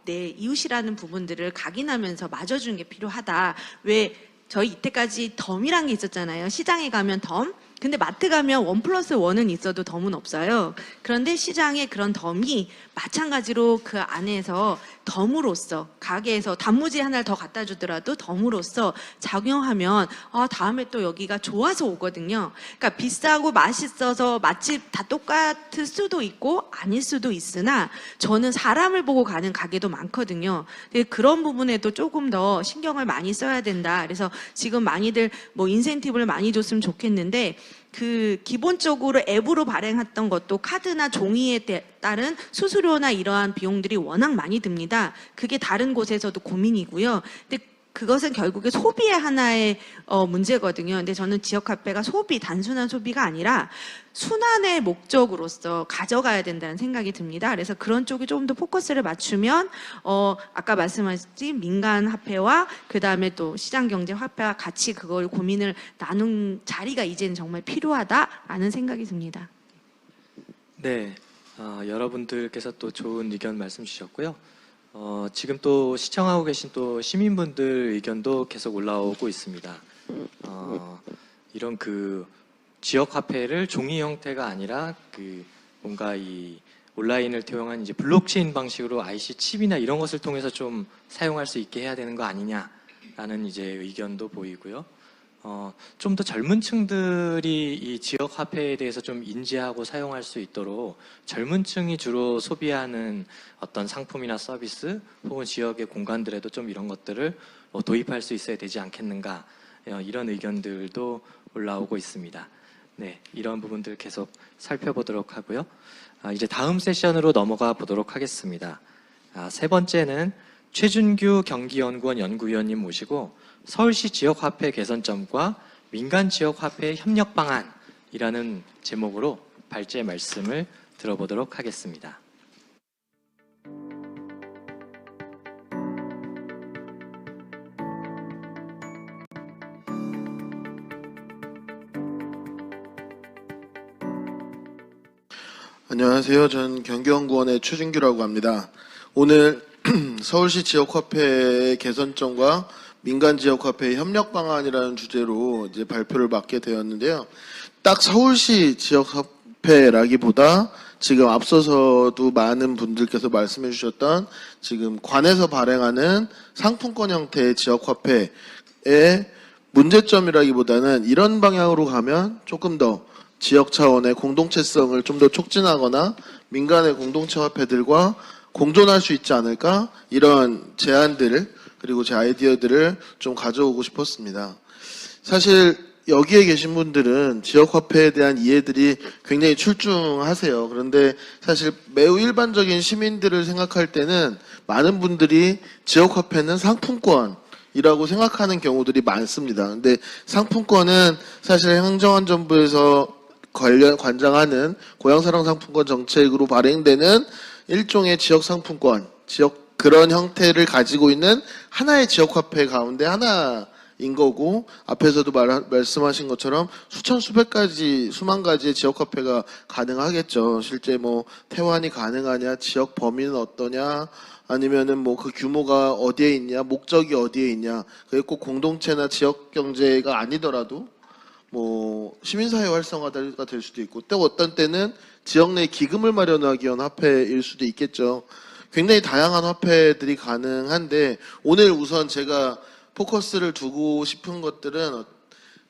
내 이웃이라는 부분들을 각인하면서 맞아주는 게 필요하다. 왜 저희 이때까지 덤이란 게 있었잖아요. 시장에 가면 덤. 근데 마트 가면 1+1은 있어도 덤은 없어요. 그런데 시장에 그런 덤이 마찬가지로 그 안에서 덤으로써 가게에서 단무지 하나를 더 갖다 주더라도 덤으로써 작용하면 다음에 또 여기가 좋아서 오거든요. 그러니까 비싸고 맛있어서 맛집 다 똑같을 수도 있고 아닐 수도 있으나 저는 사람을 보고 가는 가게도 많거든요. 그런 부분에도 조금 더 신경을 많이 써야 된다. 그래서 지금 많이들 인센티브를 많이 줬으면 좋겠는데, 기본적으로 앱으로 발행했던 것도 카드나 종이에 따른 수수료나 이러한 비용들이 워낙 많이 듭니다. 그게 다른 곳에서도 고민이고요. 근데 그것은 결국에 소비의 하나의 문제거든요. 근데 저는 지역 카페가 단순한 소비가 아니라 순환의 목적으로서 가져가야 된다는 생각이 듭니다. 그래서 그런 쪽에 조금 더 포커스를 맞추면 아까 말씀하신 민간 화폐와 그다음에 또 시장 경제 화폐와 같이 그걸 고민을 나눈 자리가 이제는 정말 필요하다라는 생각이 듭니다. 네, 여러분들께서 또 좋은 의견 말씀 주셨고요. 지금 또 시청하고 계신 또 시민분들 의견도 계속 올라오고 있습니다. 이런 그 지역 화폐를 종이 형태가 아니라 그 뭔가 이 온라인을 통한 이제 블록체인 방식으로 IC 칩이나 이런 것을 통해서 좀 사용할 수 있게 해야 되는 거 아니냐라는 이제 의견도 보이고요. 좀 더 젊은 층들이 이 지역 화폐에 대해서 좀 인지하고 사용할 수 있도록 젊은 층이 주로 소비하는 어떤 상품이나 서비스 혹은 지역의 공간들에도 좀 이런 것들을 도입할 수 있어야 되지 않겠는가, 이런 의견들도 올라오고 있습니다. 네, 이런 부분들 계속 살펴보도록 하고요. 이제 다음 세션으로 넘어가 보도록 하겠습니다. 세 번째는 최준규 경기연구원 연구위원님 모시고 서울시 지역화폐 개선점과 민간 지역화폐 협력 방안이라는 제목으로 발제 말씀을 들어보도록 하겠습니다. 안녕하세요. 전 경기연구원의 최준규라고 합니다. 오늘 서울시 지역화폐 개선점과 민간 지역화폐 협력 방안이라는 주제로 이제 발표를 맡게 되었는데요. 딱 서울시 지역화폐라기보다 지금 앞서서도 많은 분들께서 말씀해 주셨던 지금 관에서 발행하는 상품권 형태의 지역화폐의 문제점이라기보다는 이런 방향으로 가면 조금 더 지역 차원의 공동체성을 좀 더 촉진하거나 민간의 공동체 화폐들과 공존할 수 있지 않을까, 이런 제안들을 그리고 제 아이디어들을 좀 가져오고 싶었습니다. 사실 여기에 계신 분들은 지역화폐에 대한 이해들이 굉장히 출중하세요. 그런데 사실 매우 일반적인 시민들을 생각할 때는 많은 분들이 지역화폐는 상품권이라고 생각하는 경우들이 많습니다. 근데 상품권은 사실 행정안전부에서 관장하는 고향사랑상품권 정책으로 발행되는 일종의 지역상품권, 그런 형태를 가지고 있는 하나의 지역화폐 가운데 하나인 거고, 앞에서도 말씀하신 것처럼 수천 수백 가지 수만 가지의 지역화폐가 가능하겠죠. 실제 뭐 태환이 가능하냐, 지역 범위는 어떠냐, 아니면은 뭐 그 규모가 어디에 있냐, 목적이 어디에 있냐, 그게 꼭 공동체나 지역 경제가 아니더라도 뭐 시민사회 활성화가 될 수도 있고, 또 어떤 때는 지역 내 기금을 마련하기 위한 화폐일 수도 있겠죠. 굉장히 다양한 화폐들이 가능한데, 오늘 우선 제가 포커스를 두고 싶은 것들은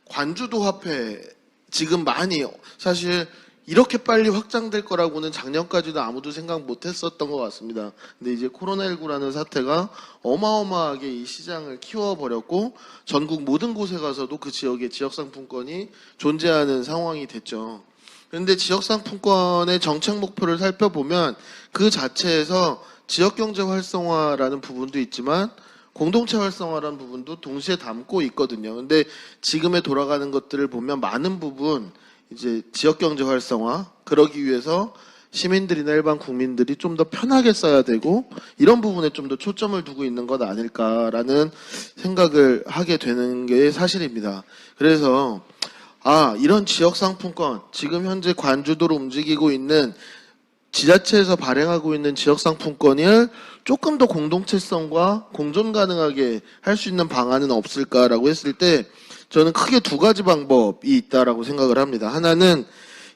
관주도 화폐, 지금 많이 사실 이렇게 빨리 확장될 거라고는 작년까지도 아무도 생각 못 했었던 것 같습니다. 근데 이제 코로나19라는 사태가 어마어마하게 이 시장을 키워버렸고, 전국 모든 곳에 가서도 그 지역의 지역상품권이 존재하는 상황이 됐죠. 그런데 지역상품권의 정책 목표를 살펴보면 그 자체에서 지역경제 활성화라는 부분도 있지만 공동체 활성화라는 부분도 동시에 담고 있거든요. 근데 지금에 돌아가는 것들을 보면 많은 부분 이제 지역경제 활성화, 그러기 위해서 시민들이나 일반 국민들이 좀 더 편하게 써야 되고, 이런 부분에 좀 더 초점을 두고 있는 것 아닐까라는 생각을 하게 되는 게 사실입니다. 그래서 이런 지역상품권, 지금 현재 관주도로 움직이고 있는 지자체에서 발행하고 있는 지역상품권을 조금 더 공동체성과 공존 가능하게 할 수 있는 방안은 없을까라고 했을 때, 저는 크게 두 가지 방법이 있다라고 생각을 합니다. 하나는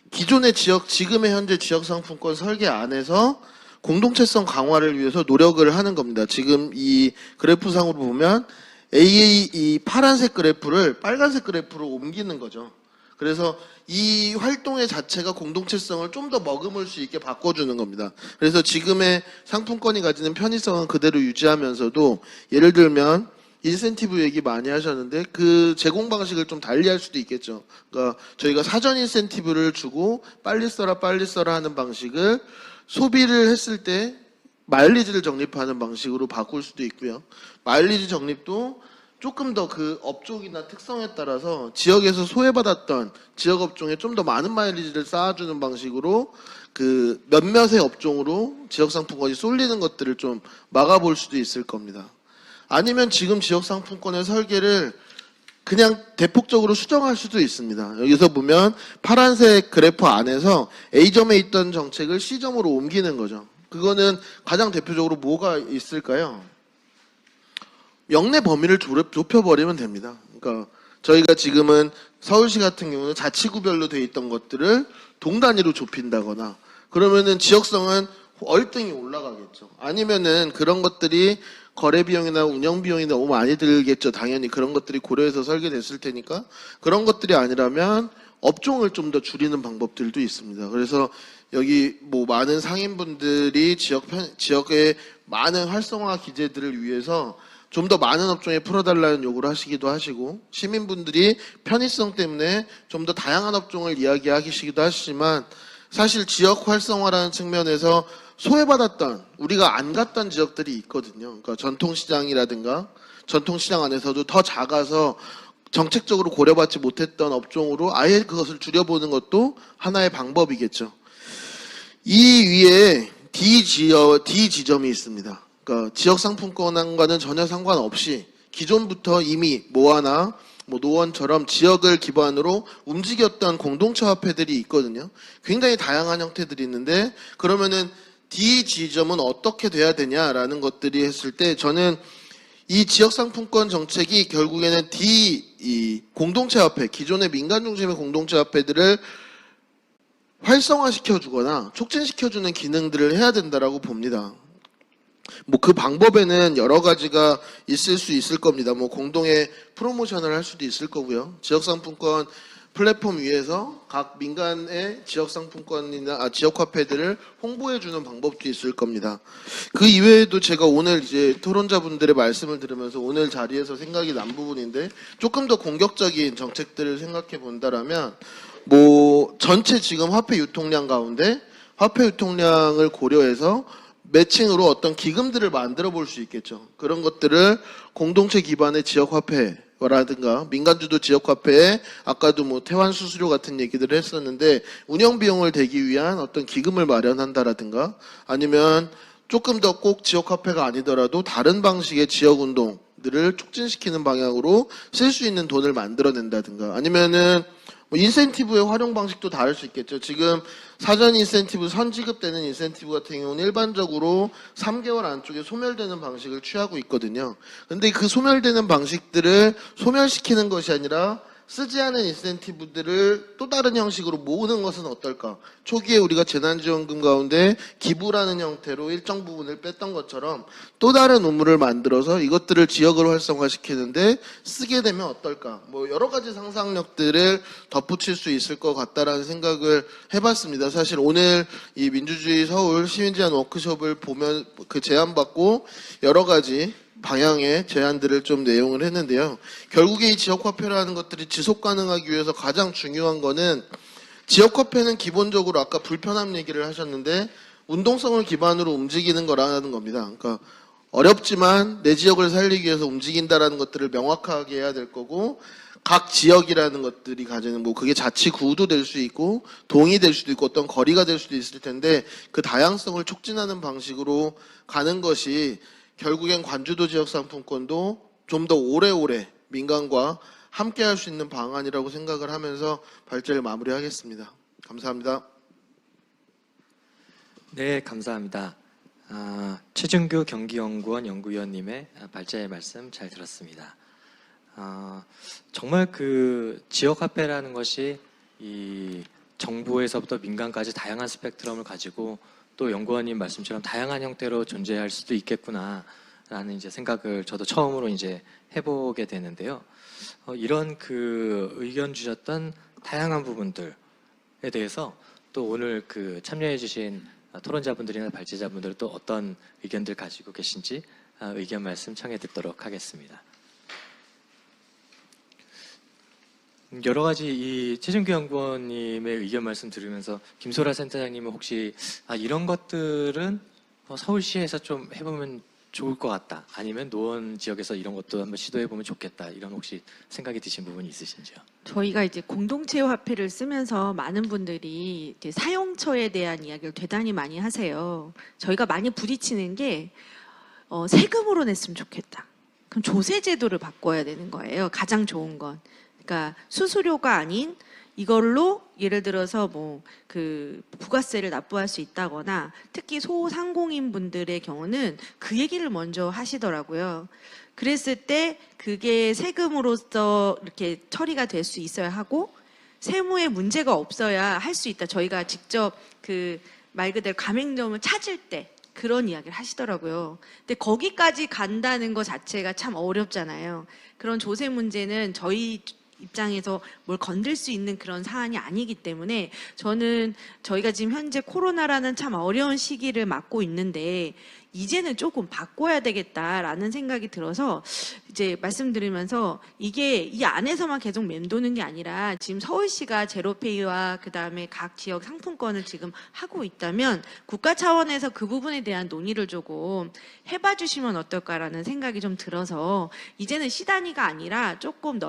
기존의 지금의 현재 지역상품권 설계 안에서 공동체성 강화를 위해서 노력을 하는 겁니다. 지금 이 그래프상으로 보면 이 파란색 그래프를 빨간색 그래프로 옮기는 거죠. 그래서 이 활동의 자체가 공동체성을 좀 더 머금을 수 있게 바꿔주는 겁니다. 그래서 지금의 상품권이 가지는 편의성은 그대로 유지하면서도, 예를 들면 인센티브 얘기 많이 하셨는데 그 제공 방식을 좀 달리할 수도 있겠죠. 그러니까 저희가 사전 인센티브를 주고 빨리 써라 하는 방식을 소비를 했을 때 마일리지를 적립하는 방식으로 바꿀 수도 있고요. 마일리지 적립도 조금 더 그 업종이나 특성에 따라서 지역에서 소외받았던 지역 업종에 좀 더 많은 마일리지를 쌓아주는 방식으로 그 몇몇의 업종으로 지역 상품권이 쏠리는 것들을 좀 막아볼 수도 있을 겁니다. 아니면 지금 지역 상품권의 설계를 그냥 대폭적으로 수정할 수도 있습니다. 여기서 보면 파란색 그래프 안에서 A점에 있던 정책을 C점으로 옮기는 거죠. 그거는 가장 대표적으로 뭐가 있을까요? 영내 범위를 좁혀버리면 됩니다. 그러니까 저희가 지금은 서울시 같은 경우는 자치구별로 돼 있던 것들을 동 단위로 좁힌다거나 그러면은 지역성은 월등히 올라가겠죠. 아니면은 그런 것들이 거래 비용이나 운영 비용이 너무 많이 들겠죠. 당연히 그런 것들이 고려해서 설계됐을 테니까 그런 것들이 아니라면 업종을 좀 더 줄이는 방법들도 있습니다. 그래서 여기 뭐 많은 상인분들이 지역의 많은 활성화 기제들을 위해서 좀 더 많은 업종에 풀어달라는 요구를 하시기도 하시고 시민분들이 편의성 때문에 좀 더 다양한 업종을 이야기하시기도 하시지만 사실 지역 활성화라는 측면에서 소외받았던 우리가 안 갔던 지역들이 있거든요. 그러니까 전통시장이라든가 전통시장 안에서도 더 작아서 정책적으로 고려받지 못했던 업종으로 아예 그것을 줄여보는 것도 하나의 방법이겠죠. 이 위에 D 지점이 있습니다. 그러니까 지역 상품권과는 전혀 상관없이 기존부터 이미 모아나 뭐 노원처럼 지역을 기반으로 움직였던 공동체 화폐들이 있거든요. 굉장히 다양한 형태들이 있는데 그러면은 D 지점은 어떻게 돼야 되냐라는 것들이 했을 때 저는 이 지역 상품권 정책이 결국에는 이 공동체 화폐, 기존의 민간 중심의 공동체 화폐들을 활성화시켜주거나 촉진시켜주는 기능들을 해야 된다라고 봅니다. 뭐 그 방법에는 여러 가지가 있을 수 있을 겁니다. 뭐 공동의 프로모션을 할 수도 있을 거고요. 지역 상품권 플랫폼 위에서 각 민간의 지역 상품권이나 지역 화폐들을 홍보해 주는 방법도 있을 겁니다. 그 이외에도 제가 오늘 이제 토론자분들의 말씀을 들으면서 오늘 자리에서 생각이 난 부분인데 조금 더 공격적인 정책들을 생각해 본다라면 뭐 전체 지금 화폐 유통량 가운데 화폐 유통량을 고려해서 매칭으로 어떤 기금들을 만들어 볼 수 있겠죠. 그런 것들을 공동체 기반의 지역 화폐라든가 민간주도 지역 화폐에 아까도 뭐 태환 수수료 같은 얘기들을 했었는데 운영 비용을 대기 위한 어떤 기금을 마련한다라든가 아니면 조금 더 꼭 지역 화폐가 아니더라도 다른 방식의 지역 운동들을 촉진시키는 방향으로 쓸 수 있는 돈을 만들어낸다든가 아니면은 뭐 인센티브의 활용 방식도 다를 수 있겠죠. 지금 사전 인센티브, 선지급되는 인센티브 같은 경우는 일반적으로 3개월 안쪽에 소멸되는 방식을 취하고 있거든요. 근데 그 소멸되는 방식들을 소멸시키는 것이 아니라 쓰지 않은 인센티브들을 또 다른 형식으로 모으는 것은 어떨까? 초기에 우리가 재난지원금 가운데 기부라는 형태로 일정 부분을 뺐던 것처럼 또 다른 우물을 만들어서 이것들을 지역으로 활성화시키는데 쓰게 되면 어떨까? 뭐 여러 가지 상상력들을 덧붙일 수 있을 것 같다라는 생각을 해봤습니다. 사실 오늘 이 민주주의 서울 시민제안 워크숍을 보면 그 제안받고 여러 가지 방향의 제안들을 좀 내용을 했는데요. 결국에 이 지역화폐라는 것들이 지속 가능하기 위해서 가장 중요한 거는 지역화폐는 기본적으로 아까 불편함 얘기를 하셨는데 운동성을 기반으로 움직이는 거라는 겁니다. 그러니까 어렵지만 내 지역을 살리기 위해서 움직인다라는 것들을 명확하게 해야 될 거고 각 지역이라는 것들이 가지는 뭐 그게 자치구도 될 수 있고 동이 될 수도 있고 어떤 거리가 될 수도 있을 텐데 그 다양성을 촉진하는 방식으로 가는 것이 결국엔 관주도 지역 상품권도 좀 더 오래오래 민간과 함께 할 수 있는 방안이라고 생각을 하면서 발제를 마무리하겠습니다. 감사합니다. 네, 감사합니다. 최준규 경기연구원 연구위원님의 발제 말씀 잘 들었습니다. 정말 그 지역화폐라는 것이 이 정부에서부터 민간까지 다양한 스펙트럼을 가지고 또 연구원님 말씀처럼 다양한 형태로 존재할 수도 있겠구나라는 이제 생각을 저도 처음으로 이제 해보게 되는데요. 이런 그 의견 주셨던 다양한 부분들에 대해서 또 오늘 그 참여해주신 토론자분들이나 발제자분들 또 어떤 의견들 가지고 계신지 의견 말씀 청해 듣도록 하겠습니다. 여러 가지 이 최준규 연구원님의 의견 말씀 들으면서 김소라 센터장님은 혹시 이런 것들은 서울시에서 좀 해보면 좋을 것 같다. 아니면 노원 지역에서 이런 것도 한번 시도해 보면 좋겠다. 이런 혹시 생각이 드신 부분이 있으신지요? 저희가 이제 공동체 화폐를 쓰면서 많은 분들이 이제 사용처에 대한 이야기를 대단히 많이 하세요. 저희가 많이 부딪히는 게 세금으로 냈으면 좋겠다. 그럼 조세 제도를 바꿔야 되는 거예요. 가장 좋은 건. 그러니까 수수료가 아닌 이걸로 예를 들어서 뭐 그 부가세를 납부할 수 있다거나 특히 소상공인 분들의 경우는 그 얘기를 먼저 하시더라고요. 그랬을 때 그게 세금으로서 이렇게 처리가 될 수 있어야 하고 세무에 문제가 없어야 할 수 있다. 저희가 직접 그 말 그대로 가맹점을 찾을 때 그런 이야기를 하시더라고요. 근데 거기까지 간다는 것 자체가 참 어렵잖아요. 그런 조세 문제는 저희 입장에서 뭘 건들 수 있는 그런 사안이 아니기 때문에 저는 저희가 지금 현재 코로나라는 참 어려운 시기를 맞고 있는데 이제는 조금 바꿔야 되겠다라는 생각이 들어서 이제 말씀드리면서 이게 이 안에서만 계속 맴도는 게 아니라 지금 서울시가 제로페이와 그다음에 각 지역 상품권을 지금 하고 있다면 국가 차원에서 그 부분에 대한 논의를 조금 해봐 주시면 어떨까라는 생각이 좀 들어서 이제는 시단위가 아니라 조금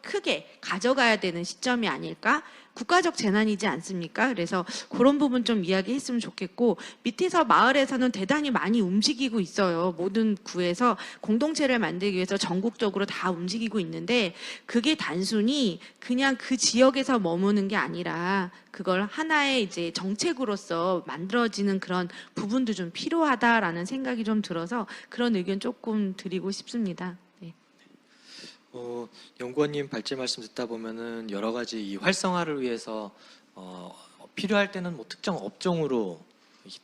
크게 가져가야 되는 시점이 아닐까? 국가적 재난이지 않습니까? 그래서 그런 부분 좀 이야기했으면 좋겠고 밑에서 마을에서는 대단히 많이 움직이고 있어요. 모든 구에서 공동체를 만들기 위해서 전국적으로 다 움직이고 있는데 그게 단순히 그냥 그 지역에서 머무는 게 아니라 그걸 하나의 이제 정책으로서 만들어지는 그런 부분도 좀 필요하다라는 생각이 좀 들어서 그런 의견 조금 드리고 싶습니다. 네. 연구원님 발제 말씀 듣다 보면은 여러 가지 이 활성화를 위해서 필요할 때는 뭐 특정 업종으로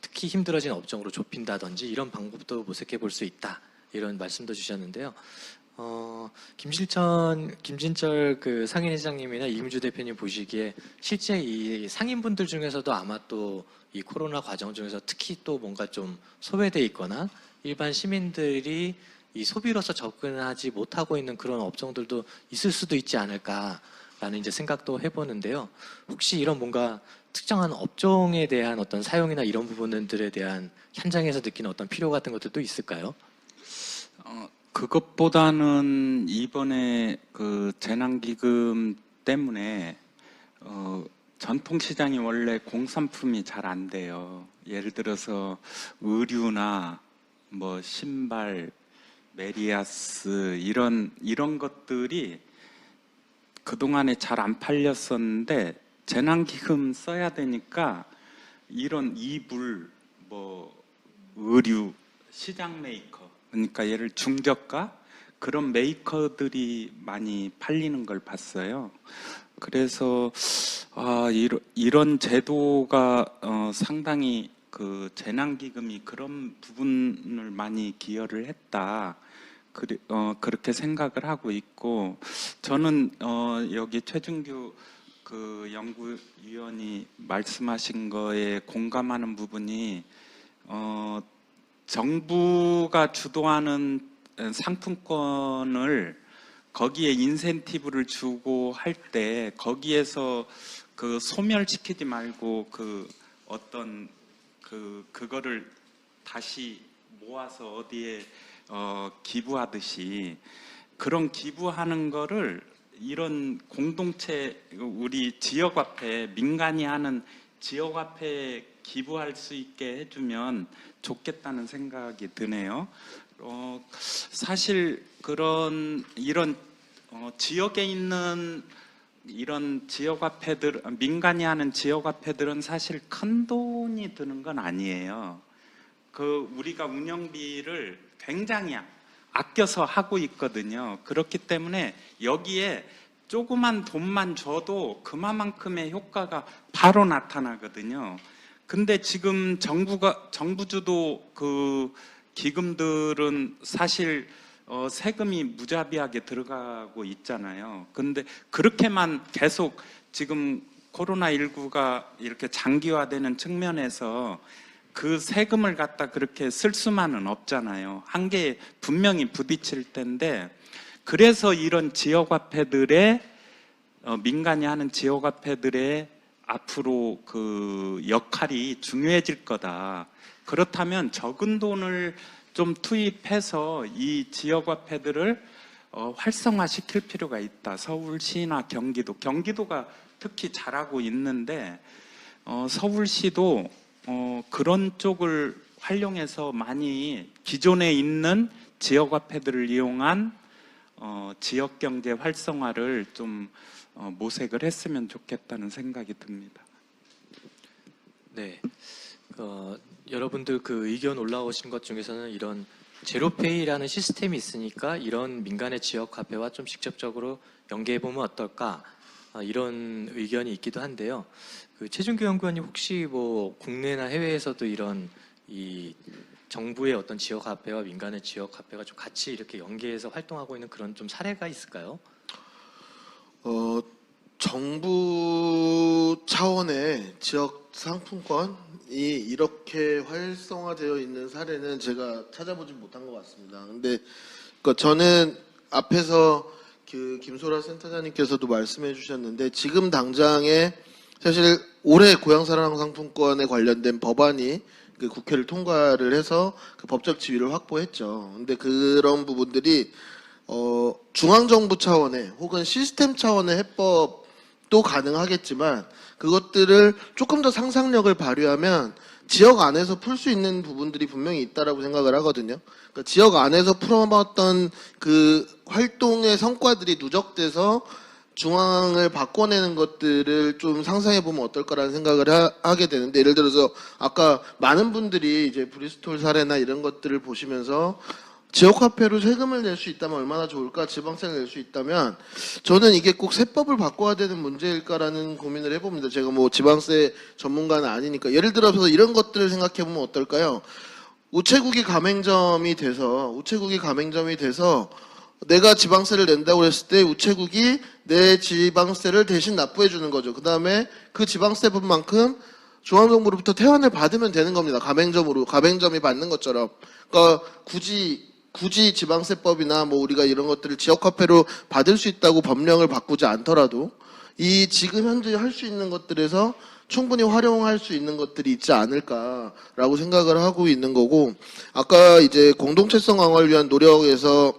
특히 힘들어진 업종으로 좁힌다든지 이런 방법도 모색해 볼 수 있다 이런 말씀도 주셨는데요. 김진철 그 상인회장님이나 이금주 대표님 보시기에 실제 이 상인분들 중에서도 아마 또 이 코로나 과정 중에서 특히 또 뭔가 좀 소외돼 있거나 일반 시민들이 이 소비로서 접근하지 못하고 있는 그런 업종들도 있을 수도 있지 않을까라는 이제 생각도 해보는데요. 혹시 이런 뭔가 특정한 업종에 대한 어떤 사용이나 이런 부분들에 대한 현장에서 느끼는 어떤 필요 같은 것들도 있을까요? 그것보다는 이번에 그 재난기금 때문에 전통시장이 원래 공산품이 잘 안 돼요. 예를 들어서 의류나 뭐 신발, 메리아스 이런 것들이 그동안에 잘 안 팔렸었는데 재난기금 써야 되니까 이런 이불, 뭐 의류, 시장 메이커 그러니까 예를 중저가 그런 메이커들이 많이 팔리는 걸 봤어요. 그래서 이런 제도가 상당히 그 재난기금이 그런 부분을 많이 기여를 했다. 그렇게 생각을 하고 있고 저는 여기 최준규 그 연구위원이 말씀하신 거에 공감하는 부분이 정부가 주도하는 상품권을 거기에 인센티브를 주고 할 때 거기에서 그 소멸시키지 말고 그 어떤 그거를 다시 모아서 어디에 기부하듯이 그런 기부하는 거를 이런 공동체 우리 지역화폐 민간이 하는 지역화폐에 기부할 수 있게 해주면 좋겠다는 생각이 드네요. 사실 이런 지역에 있는 이런 지역화폐들 민간이 하는 지역화폐들은 사실 큰 돈이 드는 건 아니에요. 우리가 운영비를 굉장히 아껴서 하고 있거든요. 그렇기 때문에 여기에 조그만 돈만 줘도 그만큼의 효과가 바로 나타나거든요. 근데 지금 정부 주도 그 기금들은 사실 세금이 무자비하게 들어가고 있잖아요. 근데 그렇게만 계속 지금 코로나19가 이렇게 장기화되는 측면에서 그 세금을 갖다 그렇게 쓸 수만은 없잖아요. 한계에 분명히 부딪힐 텐데 그래서 이런 지역화폐들의 민간이 하는 지역화폐들의 앞으로 그 역할이 중요해질 거다. 그렇다면 적은 돈을 좀 투입해서 이 지역화폐들을 활성화시킬 필요가 있다. 서울시나 경기도가 특히 잘하고 있는데 서울시도 그런 쪽을 활용해서 많이 기존에 있는 지역화폐들을 이용한 지역경제 활성화를 좀 모색을 했으면 좋겠다는 생각이 듭니다. 네. 여러분들 그 의견 올라오신 것 중에서는 이런 제로페이라는 시스템이 있으니까 이런 민간의 지역 화폐와 좀 직접적으로 연계해 보면 어떨까? 이런 의견이 있기도 한데요. 그 최준규 연구원님 혹시 뭐 국내나 해외에서도 이런 이 정부의 어떤 지역 화폐와 민간의 지역 화폐가 좀 같이 이렇게 연계해서 활동하고 있는 그런 좀 사례가 있을까요? 정부 차원의 지역 상품권이 이렇게 활성화되어 있는 사례는 제가 찾아보지 못한 것 같습니다. 근데 저는 앞에서 그 김소라 센터장님께서도 말씀해 주셨는데 지금 당장에 사실 올해 고향사랑 상품권에 관련된 법안이 그 국회를 통과를 해서 그 법적 지위를 확보했죠. 근데 그런 부분들이 중앙정부 차원의 혹은 시스템 차원의 해법도 가능하겠지만 그것들을 조금 더 상상력을 발휘하면 지역 안에서 풀 수 있는 부분들이 분명히 있다라고 생각을 하거든요. 그러니까 지역 안에서 풀어봤던 그 활동의 성과들이 누적돼서 중앙을 바꿔내는 것들을 좀 상상해 보면 어떨까라는 생각을 하게 되는데, 예를 들어서 아까 많은 분들이 이제 브리스톨 사례나 이런 것들을 보시면서 지역화폐로 세금을 낼 수 있다면 얼마나 좋을까, 지방세를 낼 수 있다면, 저는 이게 꼭 세법을 바꿔야 되는 문제일까라는 고민을 해봅니다. 제가 뭐 지방세 전문가는 아니니까. 예를 들어서 이런 것들을 생각해 보면 어떨까요? 우체국이 가맹점이 돼서 내가 지방세를 낸다고 했을 때 우체국이 내 지방세를 대신 납부해 주는 거죠. 그 다음에 그 지방세분만큼 중앙정부로부터 퇴환을 받으면 되는 겁니다. 가맹점이 받는 것처럼. 그러니까 굳이 지방세법이나 뭐 우리가 이런 것들을 지역화폐로 받을 수 있다고 법령을 바꾸지 않더라도 이 지금 현재 할 수 있는 것들에서 충분히 활용할 수 있는 것들이 있지 않을까라고 생각을 하고 있는 거고, 아까 이제 공동체성 강화를 위한 노력에서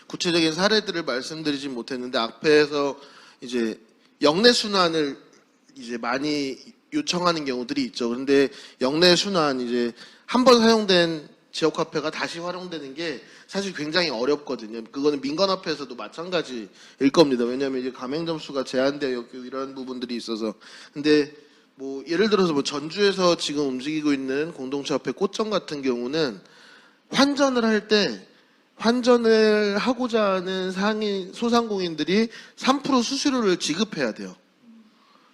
구체적인 사례들을 말씀드리진 못했는데 앞에서 이제 역내 순환을 이제 많이 요청하는 경우들이 있죠. 그런데 역내 순환, 이제 한 번 사용된 지역화폐가 다시 활용되는 게 사실 굉장히 어렵거든요. 그거는 민간화폐에서도 마찬가지일 겁니다. 왜냐하면 이제 가맹점 수가 제한되어 있고 이런 부분들이 있어서. 근데 뭐 예를 들어서 뭐 전주에서 지금 움직이고 있는 공동체화폐 꽃점 같은 경우는 환전을 하고자 하는 소상공인들이 3% 수수료를 지급해야 돼요.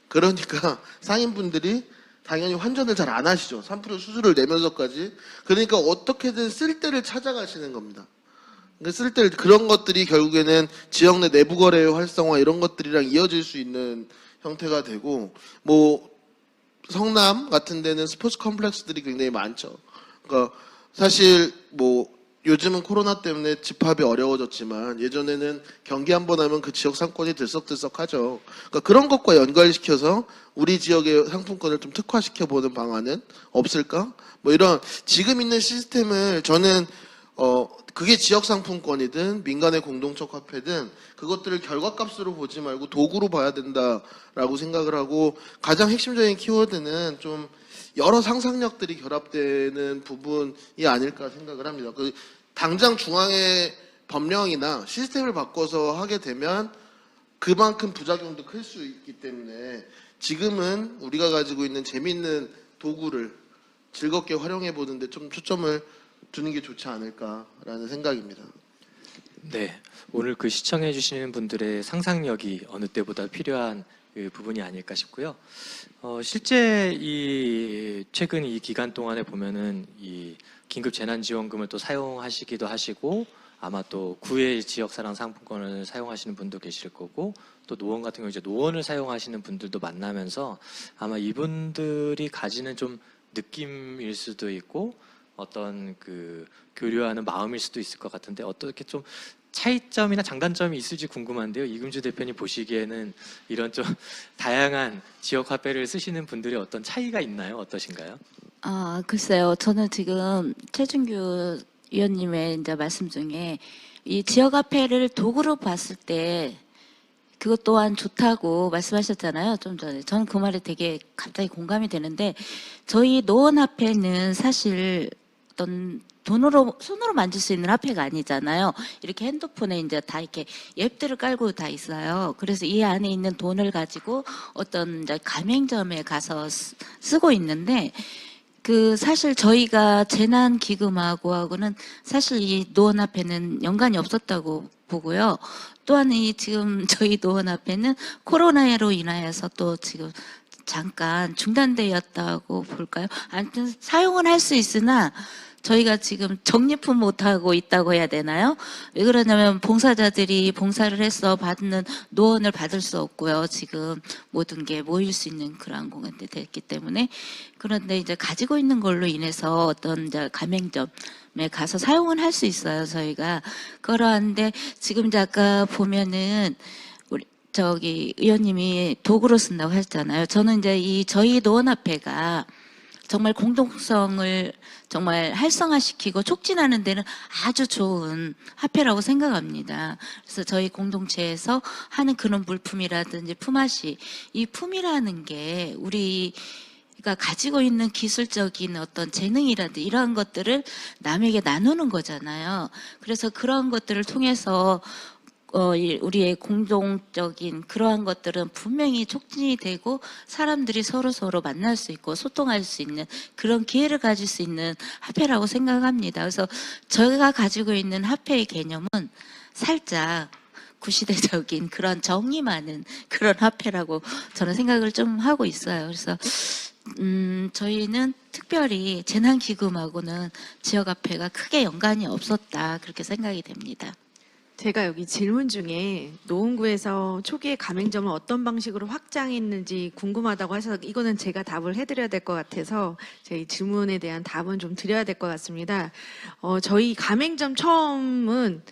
그러니까 상인분들이 당연히 환전을 잘 안 하시죠. 3% 수수료를 내면서까지. 그러니까 어떻게든 쓸 데를 찾아가시는 겁니다. 그러니까 그런 것들이 결국에는 지역 내 내부 거래 활성화 이런 것들이랑 이어질 수 있는 형태가 되고, 뭐 성남 같은 데는 스포츠 컴플렉스들이 굉장히 많죠. 그러니까 사실 뭐 요즘은 코로나 때문에 집합이 어려워졌지만 예전에는 경기 한번 하면 그 지역 상권이 들썩들썩하죠. 그러니까 그런 것과 연결시켜서 우리 지역의 상품권을 좀 특화시켜보는 방안은 없을까? 뭐 이런 지금 있는 시스템을 저는 그게 지역 상품권이든 민간의 공동적 화폐든 그것들을 결과값으로 보지 말고 도구로 봐야 된다라고 생각을 하고, 가장 핵심적인 키워드는 좀 여러 상상력들이 결합되는 부분이 아닐까 생각을 합니다. 당장 중앙의 법령이나 시스템을 바꿔서 하게 되면 그만큼 부작용도 클 수 있기 때문에 지금은 우리가 가지고 있는 재미있는 도구를 즐겁게 활용해 보는데 좀 초점을 두는 게 좋지 않을까라는 생각입니다. 네, 오늘 그 시청해 주시는 분들의 상상력이 어느 때보다 필요한 그 부분이 아닐까 싶고요. 실제 최근 이 기간 동안에 보면은 이 긴급 재난지원금을 또 사용하시기도 하시고, 아마 또 구의 지역사랑 상품권을 사용하시는 분도 계실 거고, 또 노원 같은 경우 이제 노원을 사용하시는 분들도 만나면서 아마 이분들이 가지는 좀 느낌일 수도 있고 어떤 그 교류하는 마음일 수도 있을 것 같은데, 어떻게 좀 차이점이나 장단점이 있을지 궁금한데요. 이금주 대표님 보시기에는 이런 좀 다양한 지역 화폐를 쓰시는 분들의 어떤 차이가 있나요? 어떠신가요? 글쎄요. 저는 지금 최준규 위원님의 이제 말씀 중에 이 지역화폐를 도구로 봤을 때 그것 또한 좋다고 말씀하셨잖아요. 좀 전에. 저는 그 말에 되게 갑자기 공감이 되는데 저희 노원화폐는 사실 어떤 돈으로 손으로 만질 수 있는 화폐가 아니잖아요. 이렇게 핸드폰에 이제 다 이렇게 앱들을 깔고 다 있어요. 그래서 이 안에 있는 돈을 가지고 어떤 이제 가맹점에 가서 쓰고 있는데 그 사실 저희가 재난 기금하고는 사실 이 노원화폐는 연관이 없었다고 보고요. 또한 이 지금 저희 노원화폐는 코로나로 인하여서 또 지금 잠깐 중단되었다고 볼까요? 아무튼 사용은 할 수 있으나 저희가 지금 적립은 못하고 있다고 해야 되나요? 왜 그러냐면 봉사자들이 봉사를 해서 받는 노원을 받을 수 없고요. 지금 모든 게 모일 수 있는 그런 공간이 됐기 때문에. 그런데 이제 가지고 있는 걸로 인해서 어떤 이제 가맹점에 가서 사용은 할 수 있어요. 저희가. 그러한데 지금 이제 아까 보면은 우리 저기 의원님이 도구로 쓴다고 하셨잖아요. 저는 이제 이 저희 노원화폐가 정말 공동성을 정말 활성화시키고 촉진하는 데는 아주 좋은 화폐라고 생각합니다. 그래서 저희 공동체에서 하는 그런 물품이라든지 품앗이, 이 품이라는 게 우리가 가지고 있는 기술적인 어떤 재능이라든지 이러한 것들을 남에게 나누는 거잖아요. 그래서 그런 것들을 통해서 우리의 공동적인 그러한 것들은 분명히 촉진이 되고 사람들이 서로 만날 수 있고 소통할 수 있는 그런 기회를 가질 수 있는 화폐라고 생각합니다. 그래서 저희가 가지고 있는 화폐의 개념은 살짝 구시대적인 그런 정이 많은 그런 화폐라고 저는 생각을 좀 하고 있어요. 그래서 저희는 특별히 재난기금하고는 지역화폐가 크게 연관이 없었다 그렇게 생각이 됩니다. 제가 여기 질문 중에 노원구에서 초기에 가맹점을 어떤 방식으로 확장했는지 궁금하다고 하셔서 이거는 제가 답을 해드려야 될 것 같아서 제 질문에 대한 답은 좀 드려야 될 것 같습니다. 저희 가맹점 처음은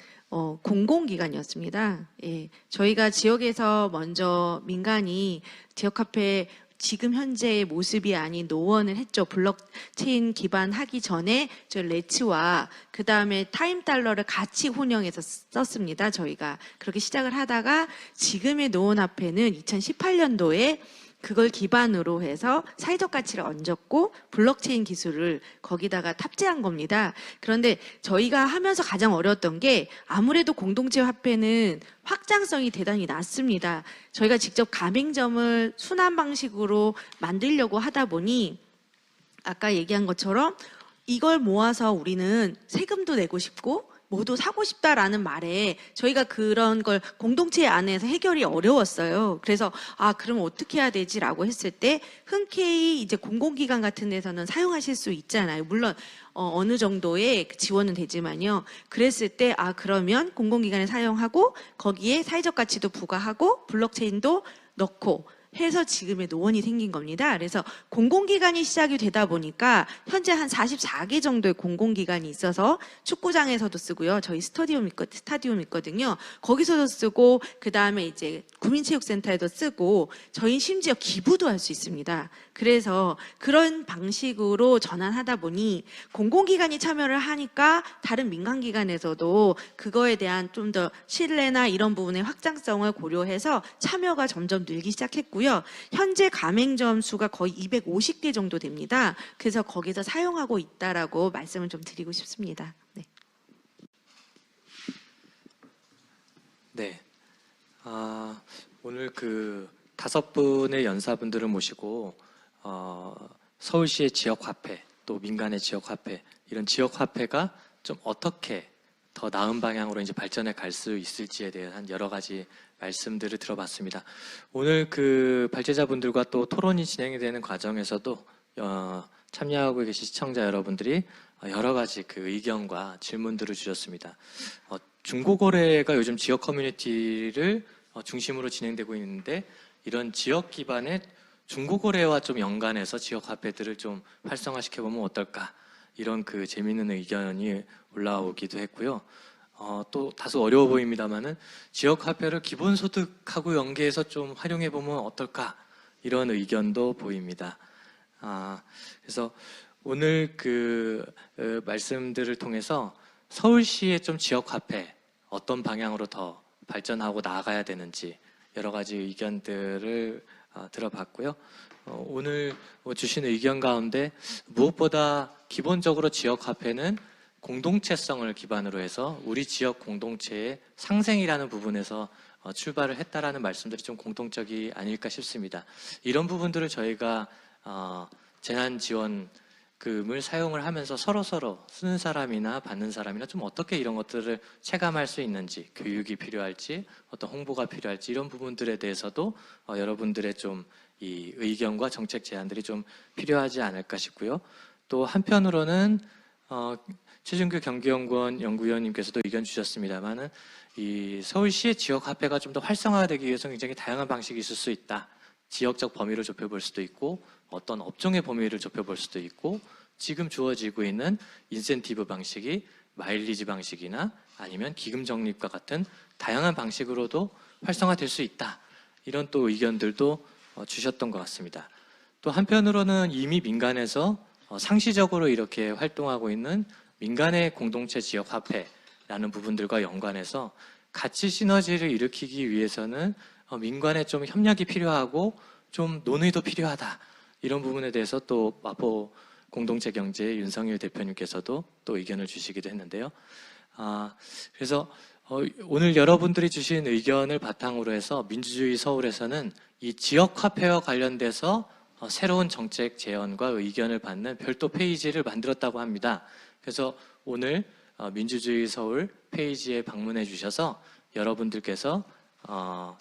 공공기관이었습니다. 예, 저희가 지역에서 먼저 민간이 지역화폐 지금 현재의 모습이 아닌 노원을 했죠. 블록체인 기반하기 전에 저 레츠와 그 다음에 타임달러를 같이 혼용해서 썼습니다. 저희가 그렇게 시작을 하다가 지금의 노원화폐는 2018년도에 그걸 기반으로 해서 사회적 가치를 얹었고 블록체인 기술을 거기다가 탑재한 겁니다. 그런데 저희가 하면서 가장 어려웠던 게 아무래도 공동체 화폐는 확장성이 대단히 낮습니다. 저희가 직접 가맹점을 순환 방식으로 만들려고 하다 보니 아까 얘기한 것처럼 이걸 모아서 우리는 세금도 내고 싶고 뭐도 사고 싶다라는 말에 저희가 그런 걸 공동체 안에서 해결이 어려웠어요. 그래서 그럼 어떻게 해야 되지라고 했을 때 흔쾌히 이제 공공기관 같은 데서는 사용하실 수 있잖아요. 물론 어느 정도의 지원은 되지만요. 그랬을 때 그러면 공공기관에 사용하고 거기에 사회적 가치도 부과하고 블록체인도 넣고 해서 지금의 노원이 생긴 겁니다. 그래서 공공기관이 시작이 되다 보니까 현재 한 44개 정도의 공공기관이 있어서 축구장에서도 쓰고요. 저희 스타디움 있거든요. 거기서도 쓰고 그 다음에 이제 구민체육센터에도 쓰고 저희 심지어 기부도 할 수 있습니다. 그래서 그런 방식으로 전환하다 보니 공공기관이 참여를 하니까 다른 민간기관에서도 그거에 대한 좀 더 신뢰나 이런 부분의 확장성을 고려해서 참여가 점점 늘기 시작했고요. 현재 가맹점 수가 거의 250개 정도 됩니다. 그래서 거기서 사용하고 있다라고 말씀을 좀 드리고 싶습니다. 네. 네. 오늘 그 5분의 연사분들을 모시고 서울시의 지역화폐 또 민간의 지역화폐 이런 지역화폐가 좀 어떻게 더 나은 방향으로 이제 발전해 갈 수 있을지에 대한 여러 가지 말씀들을 들어봤습니다. 오늘 그 발제자분들과 또 토론이 진행이 되는 과정에서도 참여하고 계신 시청자 여러분들이 여러 가지 그 의견과 질문들을 주셨습니다. 중고거래가 요즘 지역 커뮤니티를 중심으로 진행되고 있는데 이런 지역 기반의 중고거래와 좀 연관해서 지역 화폐들을 좀 활성화시켜 보면 어떨까 이런 그 재미있는 의견이 올라오기도 했고요. 또 다소 어려워 보입니다만은 지역화폐를 기본소득하고 연계해서 좀 활용해 보면 어떨까 이런 의견도 보입니다. 그래서 오늘 말씀들을 통해서 서울시의 좀 지역화폐 어떤 방향으로 더 발전하고 나아가야 되는지 여러 가지 의견들을 들어봤고요. 오늘 주신 의견 가운데 무엇보다 기본적으로 지역화폐는 공동체성을 기반으로 해서 우리 지역 공동체의 상생이라는 부분에서 출발을 했다라는 말씀들이 좀 공통적이 아닐까 싶습니다. 이런 부분들을 저희가 재난지원금을 사용을 하면서 서로서로 쓰는 사람이나 받는 사람이나 좀 어떻게 이런 것들을 체감할 수 있는지, 교육이 필요할지, 어떤 홍보가 필요할지 이런 부분들에 대해서도 여러분들의 좀 이 의견과 정책 제안들이 좀 필요하지 않을까 싶고요. 또 한편으로는 최준규 경기연구원 연구위원님께서도 의견 주셨습니다만은 이 서울시의 지역화폐가 좀 더 활성화되기 위해서 굉장히 다양한 방식이 있을 수 있다. 지역적 범위를 좁혀볼 수도 있고 어떤 업종의 범위를 좁혀볼 수도 있고 지금 주어지고 있는 인센티브 방식이 마일리지 방식이나 아니면 기금 적립과 같은 다양한 방식으로도 활성화될 수 있다. 이런 또 의견들도 주셨던 것 같습니다. 또 한편으로는 이미 민간에서 상시적으로 이렇게 활동하고 있는 민간의 공동체 지역화폐라는 부분들과 연관해서 같이 시너지를 일으키기 위해서는 민간의 좀 협력이 필요하고 좀 논의도 필요하다. 이런 부분에 대해서 또 마포 공동체 경제 윤성일 대표님께서도 또 의견을 주시기도 했는데요. 그래서 오늘 여러분들이 주신 의견을 바탕으로 해서 민주주의 서울에서는 이 지역화폐와 관련돼서 새로운 정책 제언과 의견을 받는 별도 페이지를 만들었다고 합니다. 그래서 오늘 민주주의 서울 페이지에 방문해 주셔서 여러분들께서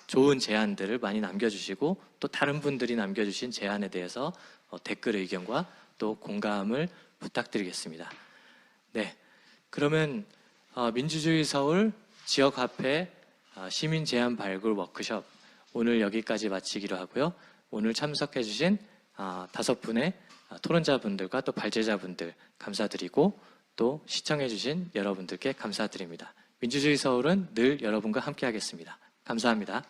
좋은 제안들을 많이 남겨주시고 또 다른 분들이 남겨주신 제안에 대해서 댓글 의견과 또 공감을 부탁드리겠습니다. 네, 그러면 민주주의 서울 지역화폐 시민 제안 발굴 워크숍 오늘 여기까지 마치기로 하고요. 오늘 참석해 주신 5분의 토론자분들과 또 발제자분들 감사드리고 또 시청해 주신 여러분들께 감사드립니다. 민주주의 서울은 늘 여러분과 함께 하겠습니다. 감사합니다.